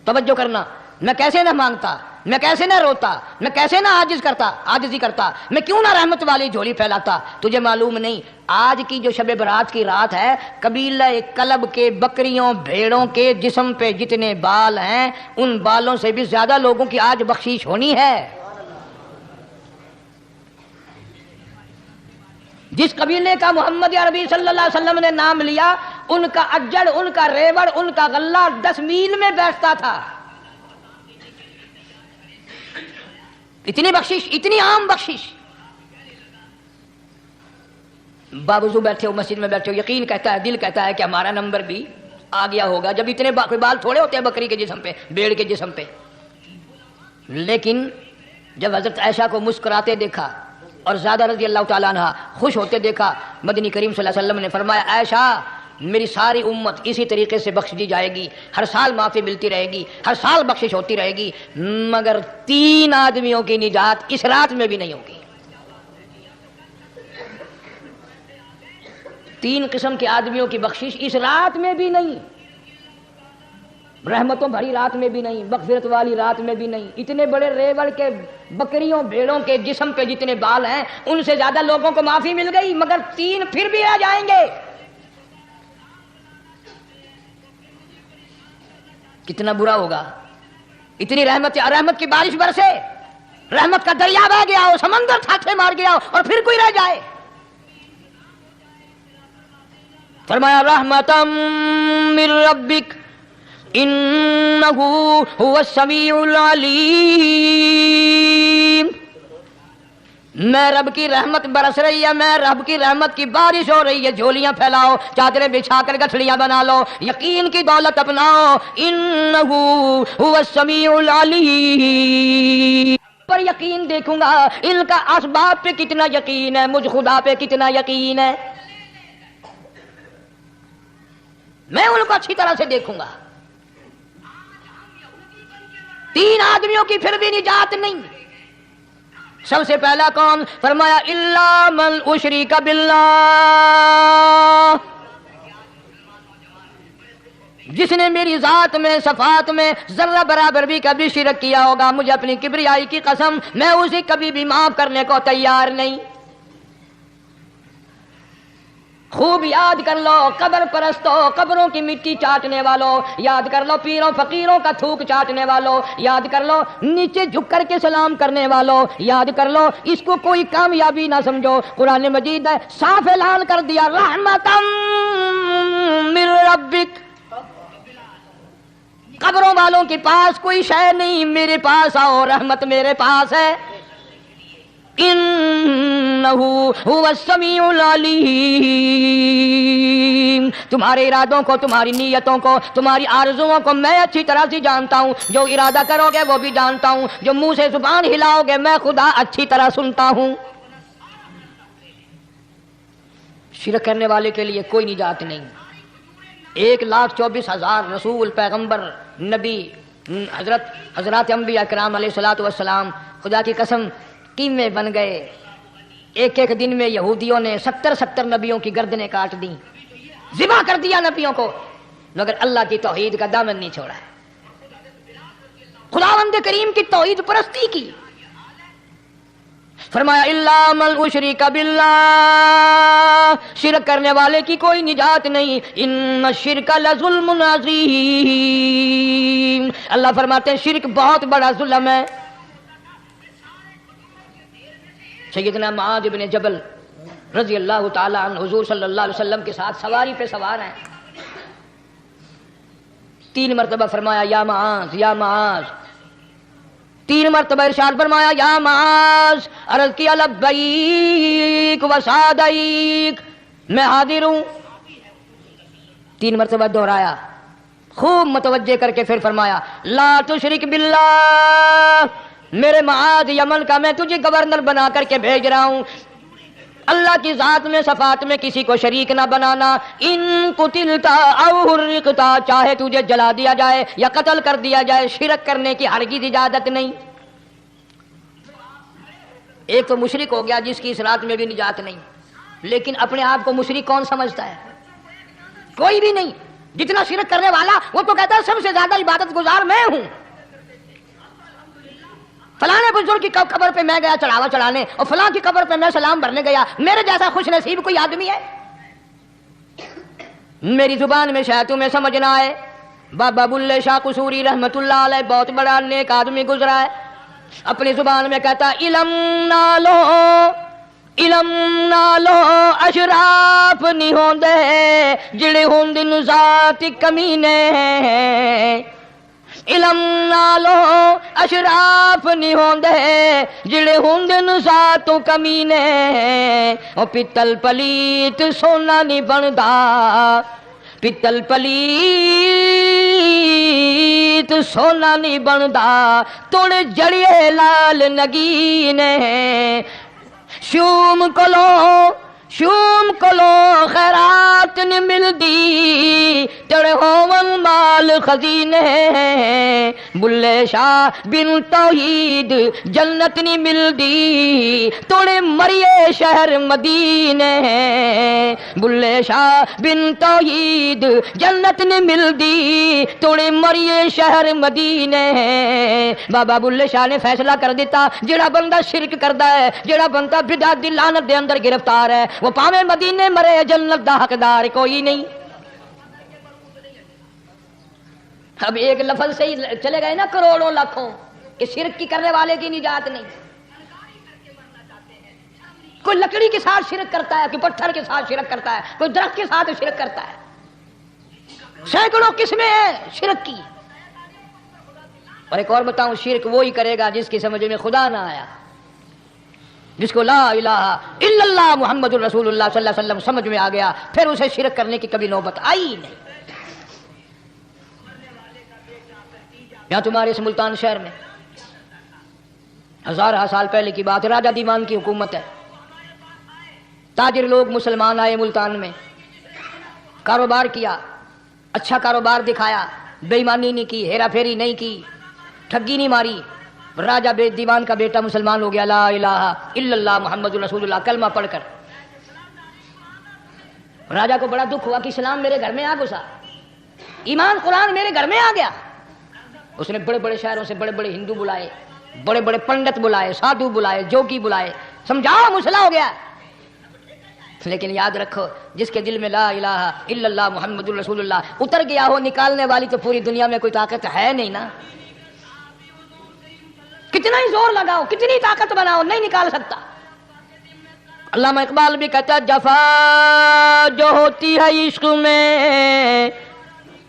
توجہ کرنا، میں کیسے نہ مانگتا، میں کیسے نہ روتا، میں کیسے نہ عاجزی کرتا، میں کیوں نہ رحمت والی جھولی پھیلاتا۔ تجھے معلوم نہیں آج کی جو شب برات کی رات ہے، قبیلہ کلب کے بکریوں بھیڑوں کے جسم پہ جتنے بال ہیں ان بالوں سے بھی زیادہ لوگوں کی آج بخشش ہونی ہے۔ جس قبیلے کا محمد عربی صلی اللہ علیہ وسلم نے نام لیا ان کا اجڑ، ان کا ریوڑ، ان کا غلہ 10 میل میں بیٹھتا تھا۔ اتنی بخشش، اتنی عام بخشش۔ باوضو بیٹھے ہو، مسجد میں بیٹھے ہو، یقین کہتا ہے، دل کہتا ہے کہ ہمارا نمبر بھی آ گیا ہوگا، جب اتنے کوئی بال تھوڑے ہوتے ہیں بکری کے جسم پہ، بھیڑ کے جسم پہ۔ لیکن جب حضرت عائشہ کو مسکراتے دیکھا اور زیادہ رضی اللہ تعالیٰ عنہ خوش ہوتے دیکھا، مدنی کریم صلی اللہ علیہ وسلم نے فرمایا عائشہ میری ساری امت اسی طریقے سے بخش دی جائے گی، ہر سال معافی ملتی رہے گی، ہر سال بخشش ہوتی رہے گی، مگر 3 آدمیوں کی نجات اس رات میں بھی نہیں ہوگی۔ 3 قسم کے آدمیوں کی بخشش اس رات میں بھی نہیں، رحمتوں بھری رات میں بھی نہیں، مغفرت والی رات میں بھی نہیں۔ اتنے بڑے ریوڑ کے بکریوں بھیڑوں کے جسم پہ جتنے بال ہیں ان سے زیادہ لوگوں کو معافی مل گئی، مگر 3 پھر بھی آ جائیں گے۔ کتنا برا ہوگا۔ اتنی رحمت کی بارش برسے، رحمت کا دریا بہ گیا ہو، سمندر چھاٹے مار گیا ہو اور پھر کوئی رہ جائے؟ فرمایا رحمتم من ربک انہ هو السمیع العلیم۔ میں رب کی رحمت برس رہی ہے، میں رب کی رحمت کی بارش ہو رہی ہے، جھولیاں پھیلاؤ، چادریں بچھا کر گٹھڑیاں بنا لو، یقین کی دولت اپناؤ، انہ هو السمیع العلیم۔ پر یقین دیکھوں گا ان کا اسباب پہ کتنا یقین ہے، مجھ خدا پہ کتنا یقین ہے، میں ان کو اچھی طرح سے دیکھوں گا۔ 3 آدمیوں کی پھر بھی نجات نہیں۔ سب سے پہلا کون؟ فرمایا الا من اشرک باللہ، جس نے میری ذات میں صفات میں ذرہ برابر بھی کبھی شرک کیا ہوگا، مجھے اپنی کبریائی کی قسم میں اسے کبھی بھی معاف کرنے کو تیار نہیں۔ خوب یاد کر لو قبر پرستو، قبروں کی مٹی چاٹنے والوں، یاد کر لو پیروں فقیروں کا تھوک چاٹنے والوں، یاد کر لو نیچے جھک کر کے سلام کرنے والوں، یاد کر لو اس کو کوئی کامیابی نہ سمجھو۔ قرآن مجید ہے صاف اعلان کر دیا رحمتم من ربک، قبروں والوں کے پاس کوئی شے نہیں، میرے پاس آؤ، رحمت میرے پاس ہے۔ انہ هو السمیع العلیم، تمہارے ارادوں کو، تمہاری نیتوں کو، تمہاری آرزوؤں کو میں اچھی طرح سے جانتا ہوں، جو ارادہ کرو گے وہ بھی جانتا ہوں، جو منہ سے زبان ہلاؤ گے میں خدا اچھی طرح سنتا ہوں۔ شرک کرنے والے کے لیے کوئی نجات نہیں۔ 1,24,000 رسول، پیغمبر، نبی، حضرات انبیاء کرام علیہ الصلوۃ والسلام خدا کی قسم قیمے بن گئے۔ ایک ایک دن میں یہودیوں نے 70 نبیوں کی گردنیں کاٹ دیں، ذبح کر دیا نبیوں کو، مگر اللہ کی توحید کا دامن نہیں چھوڑا، خداوند کریم کی توحید پرستی کی۔ فرمایا الا من اشرک باللہ، شرک کرنے والے کی کوئی نجات نہیں، ان الشرک لظلم عظیم، اللہ فرماتے ہیں شرک بہت بڑا ظلم ہے۔ سیدنا معاذ بن جبل رضی اللہ تعالی عنہ حضور صلی اللہ علیہ وسلم کے ساتھ سواری پہ سوار ہیں، 3 مرتبہ فرمایا یا معاذ یا معاذ، 3 مرتبہ ارشاد فرمایا یا معاذ، عرض کیا لبیک و سعدیک، میں حاضر ہوں، 3 مرتبہ دہرایا، خوب متوجہ کر کے پھر فرمایا لا تشرک باللہ، میرے معاذ یمن کا میں تجھے گورنر بنا کر کے بھیج رہا ہوں، اللہ کی ذات میں صفات میں کسی کو شریک نہ بنانا، ان قتلتا او حرقتا، چاہے تجھے جلا دیا جائے یا قتل کر دیا جائے، شرک کرنے کی ہرگز اجازت نہیں۔ ایک تو مشرک ہو گیا جس کی اس رات میں بھی نجات نہیں، لیکن اپنے آپ کو مشرک کون سمجھتا ہے؟ کوئی بھی نہیں۔ جتنا شرک کرنے والا وہ تو کہتا ہے سب سے زیادہ عبادت گزار میں ہوں، فلاں بزرگ کی قبر پہ میں گیا چڑھاوا چڑھانے اور فلاں کی قبر پہ میں سلام بھرنے گیا، میرے جیسا خوش نصیب کوئی آدمی ہے؟ میری زبان میں شاید تمہیں سمجھ نہ آئے، بابا بلے شاہ قصوری رحمت اللہ علیہ بہت بڑا نیک آدمی گزرا ہے، اپنی زبان میں کہتا علم نالو اشراف نہیں ہوندے جڑے ہوندے ذات کمینے، علم نالو اشراف نہیں ہوندے جڑے ہوندے ذات کمینے، او پتل پلیت سونا نہیں بندا، پتل پلیت سونا نہیں بندا، توڑ جڑیے لال نگینے، شوم کلو خیرات نہیں ملدی، تڑے ہون مال خزینے، بلے شاہ بن توحید جنت نہیں ملدی، توڑے مریے شہر مدینے، بلے شاہ بن توحید جنت نہیں ملدی، توڑے مریے شہر مدینے۔ بابا بلے شاہ نے فیصلہ کر دیتا جڑا بندہ شرک کردا ہے، جڑا بندہ بدعت دی لعنت دے اندر گرفتار ہے، وہ پاویں مدینے مرے جنت دا حقدار کوئی نہیں۔ اب ایک لفظ سے ہی چلے گئے نا کروڑوں لاکھوں، کہ شرک کی کرنے والے کی نجات نہیں. کوئی لکڑی کے ساتھ شرک کرتا ہے, کوئی پتھر کے ساتھ شرک کرتا ہے, کوئی درخت کے ساتھ شرک کرتا ہے. سینکڑوں قسمیں ہیں شرک کی. اور ایک اور بتاؤں, شرک وہی کرے گا جس کی سمجھ میں خدا نہ آیا, جس کو لا الہ الا اللہ محمد الرسول اللہ صلی اللہ علیہ وسلم سمجھ میں آ گیا, پھر اسے شرک کرنے کی کبھی نوبت آئی نہیں. یہاں تمہارے اس ملتان شہر میں ہزارہ سال پہلے کی بات, راجہ دیوان کی حکومت ہے. تاجر لوگ مسلمان آئے ملتان میں, کاروبار کیا, اچھا کاروبار دکھایا, بے ایمانی نہیں کی, ہیرا پھیری نہیں کی, ٹھگی نہیں ماری. راجہ دیوان کا بیٹا مسلمان ہو گیا, لا الہ الا اللہ محمد رسول اللہ کلمہ پڑھ کر. راجہ کو بڑا دکھ ہوا کہ اسلام میرے گھر میں آ گھسا, ایمان قرآن میرے گھر میں آ گیا. اس نے بڑے بڑے شہروں سے بڑے بڑے ہندو بلائے, بڑے بڑے پنڈت بلائے, سادھو بلائے, جوگی بلائے, سمجھاؤ مسئلہ ہو گیا. لیکن یاد رکھو, جس کے دل میں لا الہ الا اللہ محمد رسول اللہ اتر گیا ہو, نکالنے والی تو پوری دنیا میں کوئی طاقت ہے نہیں نا. کتنا ہی زور لگاؤ, کتنی طاقت بناؤ, نہیں نکال سکتا. علامہ اقبال بھی کہتا ہے, جفا جو ہوتی ہے عشق میں,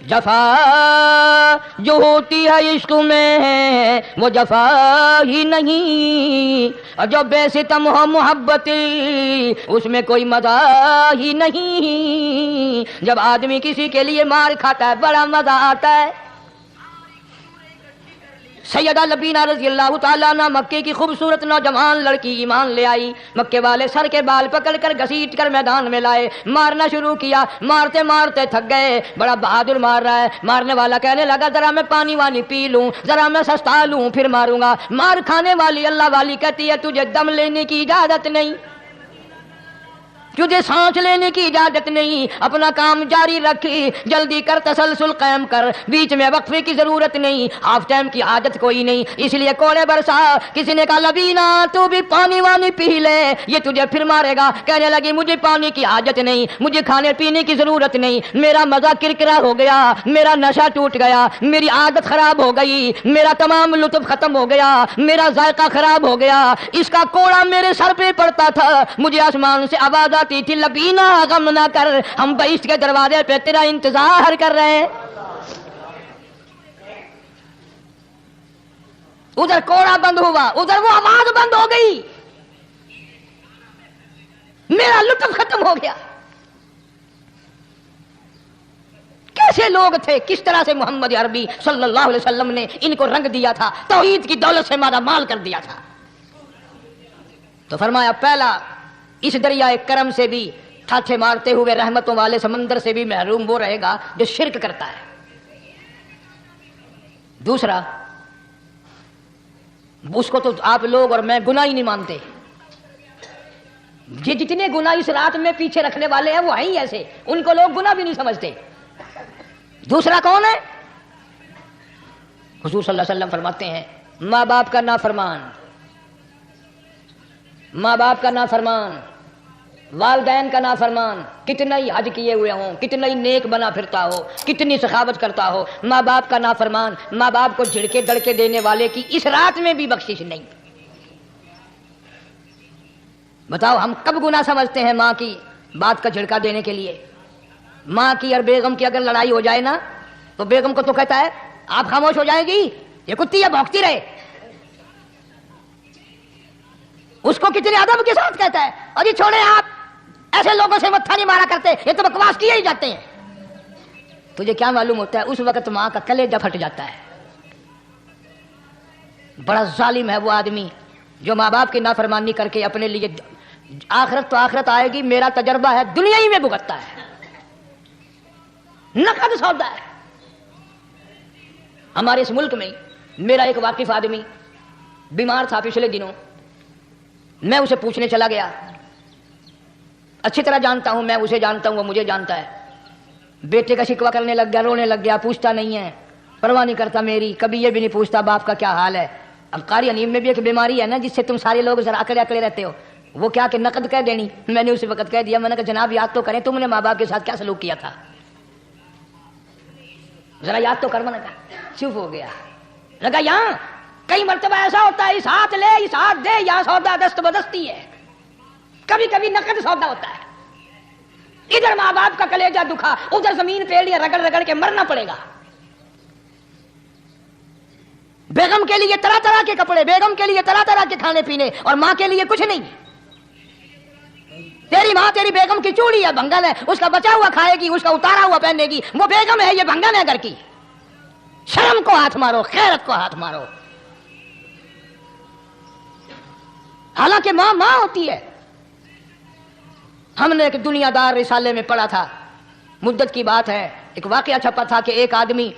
جفا جو ہوتی ہے عشق میں وہ جفا ہی نہیں, اور جو بے ستم ہو محبت اس میں کوئی مزہ ہی نہیں. جب آدمی کسی کے لیے مار کھاتا ہے بڑا مزہ آتا ہے. سیدہ لبینہ رضی اللہ تعالیٰ عنہ مکے کی خوبصورت نوجوان لڑکی ایمان لے آئی. مکے والے سر کے بال پکڑ کر گھسیٹ کر میدان میں لائے, مارنا شروع کیا. مارتے مارتے تھک گئے, بڑا بہادر مار رہا ہے. مارنے والا کہنے لگا ذرا میں پانی وانی پی لوں, ذرا میں سستا لوں پھر ماروں گا. مار کھانے والی اللہ والی کہتی ہے تجھے دم لینے کی اجازت نہیں, تجھے سانس لینے کی اجازت نہیں, اپنا کام جاری رکھ, جلدی کر, تسلسل قائم کر, بیچ میں وقفے کی ضرورت نہیں, ہاف ٹائم کی عادت کوئی نہیں. اس لیے کوڑے برسا. کسی نے کہا لبینہ تو بھی پانی وانی پی لے, یہ تجھے پھر مارے گا. کہنے لگی مجھے پانی کی حاجت نہیں, مجھے کھانے پینے کی ضرورت نہیں, میرا مزہ کرکرا ہو گیا, میرا نشہ ٹوٹ گیا, میری عادت خراب ہو گئی, میرا تمام لطف ختم ہو گیا, میرا ذائقہ خراب ہو گیا. اس کا کوڑا میرے سر پہ پڑتا تھا, مجھے آسمان سے آواز آتی تھی لبینہ غم نہ کر, ہم بہشت کے دروازے پہ تیرا انتظار کر رہے ہیں. ادھر کوڑا بند ہوا, ادھر وہ آواز بند ہو گئی, میرا لطف ختم ہو گیا. کیسے لوگ تھے, کس طرح سے محمد عربی صلی اللہ علیہ وسلم نے ان کو رنگ دیا تھا, توحید کی دولت سے مالا مال کر دیا تھا. تو فرمایا پہلا اس دریائے کرم سے بھی ٹھاٹھے مارتے ہوئے رحمتوں والے سمندر سے بھی محروم وہ رہے گا جو شرک کرتا ہے. دوسرا, اس کو تو آپ لوگ اور میں گناہ ہی نہیں مانتے. یہ جتنے گناہ اس رات میں پیچھے رکھنے والے ہیں وہ ہیں ہی ایسے, ان کو لوگ گناہ بھی نہیں سمجھتے. دوسرا کون ہے؟ حضور صلی اللہ علیہ وسلم فرماتے ہیں ماں باپ کا نافرمان, ماں باپ کا نافرمان, والدین کا نافرمان, کتنا ہی حج کیے ہوئے ہوں, کتنا ہی نیک بنا پھرتا ہو, کتنی سخاوت کرتا ہو, ماں باپ کا نافرمان, ماں باپ کو جھڑکے دڑکے دینے والے کی اس رات میں بھی بخشش نہیں. بتاؤ ہم کب گناہ سمجھتے ہیں ماں کی بات کا جھڑکا دینے کے لیے؟ ماں کی اور بیگم کی اگر لڑائی ہو جائے نا تو بیگم کو تو کہتا ہے آپ خاموش ہو جائیں گی, یہ کتی ہے بھونکتی رہے. اس کو کتنے ادب کے ساتھ کہتا ہے اور یہ چھوڑے آپ ایسے لوگوں سے متھا نہیں مارا کرتے, یہ تو بکواس کیے ہی جاتے ہیں. تجھے کیا معلوم ہوتا ہے اس وقت ماں کا کلیجہ پھٹ جاتا ہے. بڑا ظالم ہے وہ آدمی جو ماں باپ کی نافرمانی کر کے اپنے لیے, آخرت تو آخرت آئے گی, میرا تجربہ ہے دنیا ہی میں بھگتتا ہے, نقد سودا ہے. ہمارے اس ملک میں میرا ایک واقف آدمی بیمار تھا پچھلے دنوں, میں اسے پوچھنے چلا گیا. اچھی طرح جانتا ہوں, میں اسے جانتا ہوں, وہ مجھے جانتا ہے. بیٹے کا شکوہ کرنے لگ گیا, رونے لگ گیا, پوچھتا نہیں ہے, پرواہ نہیں کرتا میری, کبھی یہ بھی نہیں پوچھتا باپ کا کیا حال ہے. اب قاری انیم میں بھی ایک بیماری ہے نا جس سے تم سارے لوگ ذرا اکڑے اکڑے رہتے ہو, وہ کیا کہ نقد کہہ دینی. میں نے اسی وقت کہہ دیا, میں نے کہا جناب یاد تو کریں تم نے ماں باپ کے ساتھ کیا سلوک کیا تھا, ذرا یاد تو کر. میں نے کہا چپ ہو گیا. لگا یہاں کئی مرتبہ ایسا ہوتا ہے اس ہاتھ لے اس ہاتھ دے، یہاں سودا دست بدستی ہے، کبھی کبھی نقد سودا ہوتا ہے، ادھر ماں باپ کا کلیجہ دکھا، ادھر زمین پہ لیا رگڑ رگڑ کے مرنا پڑے گا۔ بیگم کے لیے طرح طرح کے کپڑے، بیگم کے لیے طرح طرح کے کھانے پینے، اور ماں کے لیے کچھ نہیں۔ تیری ماں تیری بیگم کی چوڑی ہے، بھنگن ہے، اس کا بچا ہوا کھائے گی، اس کا اتارا ہوا پہنے گی، وہ بیگم ہے، یہ بھنگن ہے گھر کی۔ شرم کو ہاتھ مارو، غیرت کو ہاتھ مارو۔ حالانکہ ماں ماں ہوتی ہے۔ ہم نے ایک دنیا دار رسالے میں پڑھا تھا، مدت کی بات ہے، ایک واقعہ چھپا تھا کہ ایک آدمی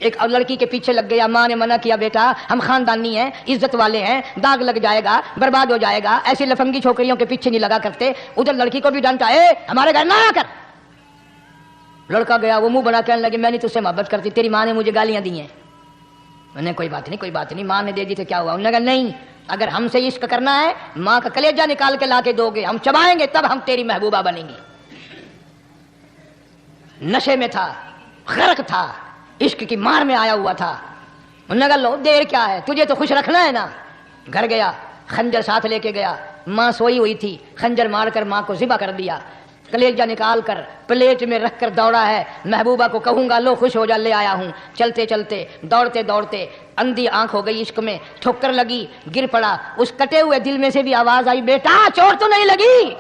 ایک لڑکی کے پیچھے لگ گیا، ماں نے منع کیا، بیٹا ہم خاندانی ہیں، عزت والے ہیں، داغ لگ جائے گا، برباد ہو جائے گا، ایسی لفنگی چھوکریوں کے پیچھے نہیں لگا کرتے۔ ادھر لڑکی کو بھی ڈانٹا، اے ہمارے گھر نہ آ کر۔ لڑکا گیا، وہ منہ بنا کہنے لگے میں نہیں تجھ سے محبت کرتی، تیری ماں نے مجھے گالیاں دی ہیں۔ میں نے کوئی بات نہیں کوئی بات نہیں، ماں نے دے دی تو کیا ہوا؟ انہوں نے کہا نہیں، اگر ہم سے عشق کرنا ہے ماں کا کلیجہ نکال کے لا کے دو گے، ہم چبائیں گے تب ہم تیری محبوبہ بنیں گی۔ نشے میں تھا، غرق تھا، عشق کی مار میں آیا ہوا تھا۔ انہوں نے کہا لو دیر کیا ہے، تجھے تو خوش رکھنا ہے نا۔ گھر گیا، خنجر ساتھ لے کے گیا، ماں سوئی ہوئی تھی، خنجر مار کر ماں کو ذبح کر دیا، کلیجہ نکال کر پلیٹ میں رکھ کر دوڑا ہے، محبوبہ کو کہوں گا لو خوش ہو جا، لے آیا ہوں۔ چلتے چلتے دوڑتے دوڑتے اندھی آنکھ ہو گئی عشق میں، ٹھوکر لگی، گر پڑا۔ اس کٹے ہوئے دل میں سے بھی آواز آئی، بیٹا چوٹ تو نہیں لگی؟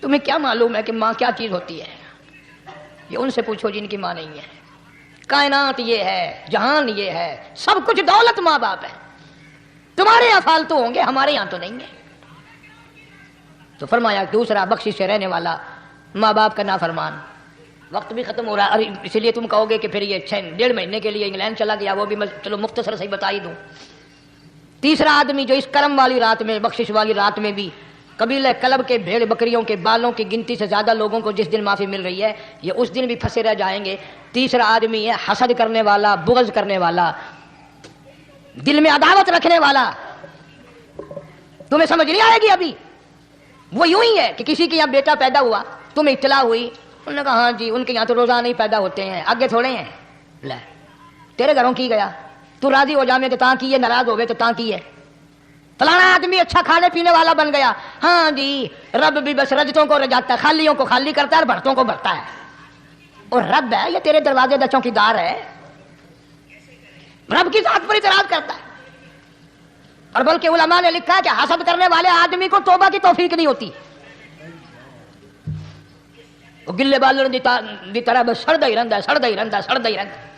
تمہیں کیا معلوم ہے کہ ماں کیا چیز ہوتی ہے؟ یہ ان سے پوچھو جن کی ماں نہیں ہے۔ کائنات یہ ہے، جہان یہ ہے، سب کچھ دولت ماں باپ ہے۔ تمہارے یہاں فالتو ہوں گے، ہمارے یہاں تو نہیں ہے۔ تو فرمایا دوسرا بخشش سے رہنے والا ماں باپ کا نافرمان۔ وقت بھی ختم ہو رہا ہے، اسی لیے تم کہو گے کہ پھر یہ 1.5 مہینے کے لیے انگلینڈ چلا گیا، وہ بھی میں چلو مختصر سے بتا ہی دوں۔ تیسرا آدمی جو اس کرم والی رات میں، بخشش والی رات میں بھی قبیلہ کلب کے بھیڑ بکریوں کے بالوں کی گنتی سے زیادہ لوگوں کو جس دن معافی مل رہی ہے، یہ اس دن بھی پھنسے رہ جائیں گے۔ تیسرا آدمی ہے حسد کرنے والا، بغض کرنے والا، دل میں عداوت رکھنے والا۔ تمہیں سمجھ نہیں آئے گی ابھی۔ وہ یوں ہی ہے کہ کسی کے یہاں بیٹا پیدا ہوا، تمہیں اطلاع ہوئی، انہوں نے کہا ہاں جی ان کے یہاں تو روزانہ ہی پیدا ہوتے ہیں، آگے تھوڑے ہیں۔ لے تیرے گھروں کی گیا، تو راضی ہو جامے تو تاں کی ہے، ناراض ہو گئے تو تاں کی ہے۔ فلانا آدمی اچھا کھانے پینے والا بن گیا، ہاں جی رب بھی بس رجتوں کو رجاتا ہے، خالیوں کو خالی کرتا ہے اور بھرتوں کو بھرتا ہے۔ اور رب ہے یہ تیرے دروازے دا چوکیدار ہے، رب کی ذات پر اعتراض کرتا ہے۔ اور بلکہ علماء نے لکھا ہے کہ حسد کرنے والے آدمی کو توبہ کی توفیق نہیں ہوتی، وہ گلے بالوں دی طرح بس سڑدا ہی رہندا ہے، سڑدا ہی رہندا ہے، سڑدا ہی رہندا ہے،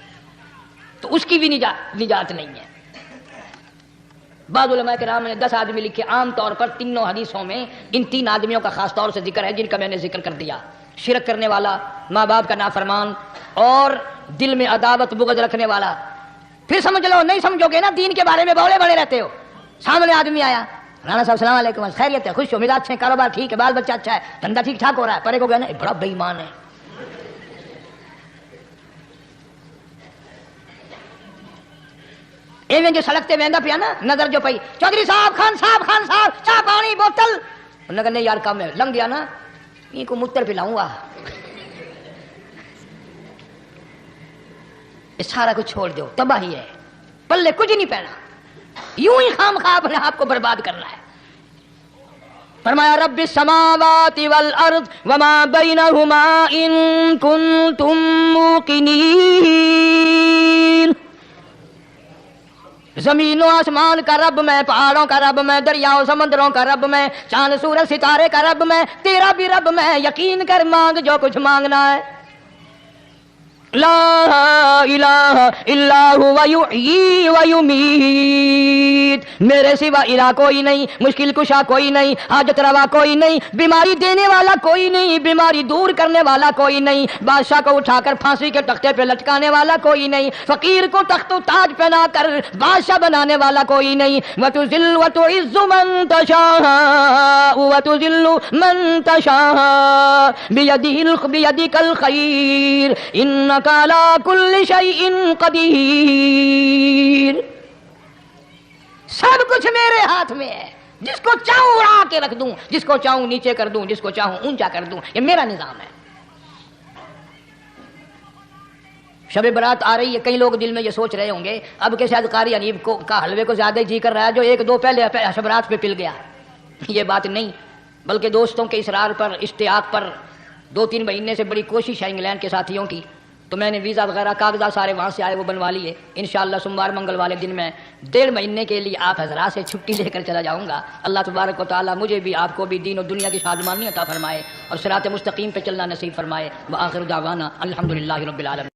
تو اس کی بھی نجات نہیں ہے۔ بعض علماء کرام نے 10 آدمی لکھے، عام طور پر تینوں حدیثوں میں ان 3 آدمیوں کا خاص طور سے ذکر ہے جن کا میں نے ذکر کر دیا، شرک کرنے والا، ماں باپ کا نافرمان، اور دل میں عداوت بغض رکھنے والا۔ پھر سمجھ لو، نہیں سمجھو گے نا، دین کے بارے میں بولے بڑے رہتے ہو۔ سامنے آدمی آیا، رانا صاحب السلام علیکم، خیریت ہے، خوش ہو، مزاج اچھے، کاروبار ٹھیک ہے، بال بچہ اچھا ہے، دھندا ٹھیک ٹھاک ہو رہا ہے، پرے کو کہنا بڑا بے ایمان ہے۔ ایویں جو سڑک تے ویندا پیا نا، نظر جو پئی، چودھری صاحب، خان صاحب، خان صاحب، چاہ پانی بوتل، انہوں نے کہا نہیں یار کم ہے، لنگ گیا نا، یہ کو متر پلاؤں گا، یہ سارا کچھ چھوڑ دو، تباہی ہے، پلے کچھ نہیں پہنا، یوں ہی خام خواہ اپنے آپ کو برباد کرنا ہے۔ فرمایا رب السماوات والارض وما بینہما ان کنتم موقنین، زمین و آسمان کا رب میں، پہاڑوں کا رب میں، دریاؤں سمندروں کا رب میں، چاند سورج ستارے کا رب میں، تیرا بھی رب میں، یقین کر مانگ جو کچھ مانگنا ہے۔ لا الہ الا هو یحیی و یمیت، میرے سوا الہ کوئی نہیں، مشکل کشا کوئی نہیں، حاجت روا کوئی نہیں، بیماری دینے والا کوئی نہیں، بیماری دور کرنے والا کوئی نہیں، بادشاہ کو اٹھا کر پھانسی کے تختے پہ لٹکانے والا کوئی نہیں، فقیر کو تخت و تاج پہنا کر بادشاہ بنانے والا کوئی نہیں۔ وتذل وتعز من تشاء وتذل من تشاء بیدک الخیر انک علی کل شیء قدیر، سب کچھ میرے ہاتھ میں ہے، جس کو چاہوں اڑا کے رکھ دوں، جس کو چاہوں نیچے کر دوں، جس کو چاہوں اونچا کر دوں، یہ میرا نظام ہے۔ شب برات آ رہی ہے، کئی لوگ دل میں یہ سوچ رہے ہوں گے اب کہ شاید قاری حنیف کو کا حلوے کو زیادہ جی کر رہا ہے جو ایک دو پہلے شب برات پہ پل گیا. یہ بات نہیں، بلکہ دوستوں کے اصرار پر، اشتیاق پر 2-3 مہینے سے بڑی کوشش ہے انگلینڈ کے ساتھیوں کی، تو میں نے ویزا وغیرہ کاغذات سارے وہاں سے آئے وہ بنوا لیے. انشاءاللہ سوموار منگل والے دن میں 1.5 مہینے کے لیے آپ حضرات سے چھٹی لے کر چلا جاؤں گا. اللہ تبارک و تعالیٰ مجھے بھی آپ کو بھی دین و دنیا کی شادمانی عطا فرمائے اور صراط مستقیم پہ چلنا نصیب فرمائے. وآخر دعوانا الحمدللہ رب العالمین.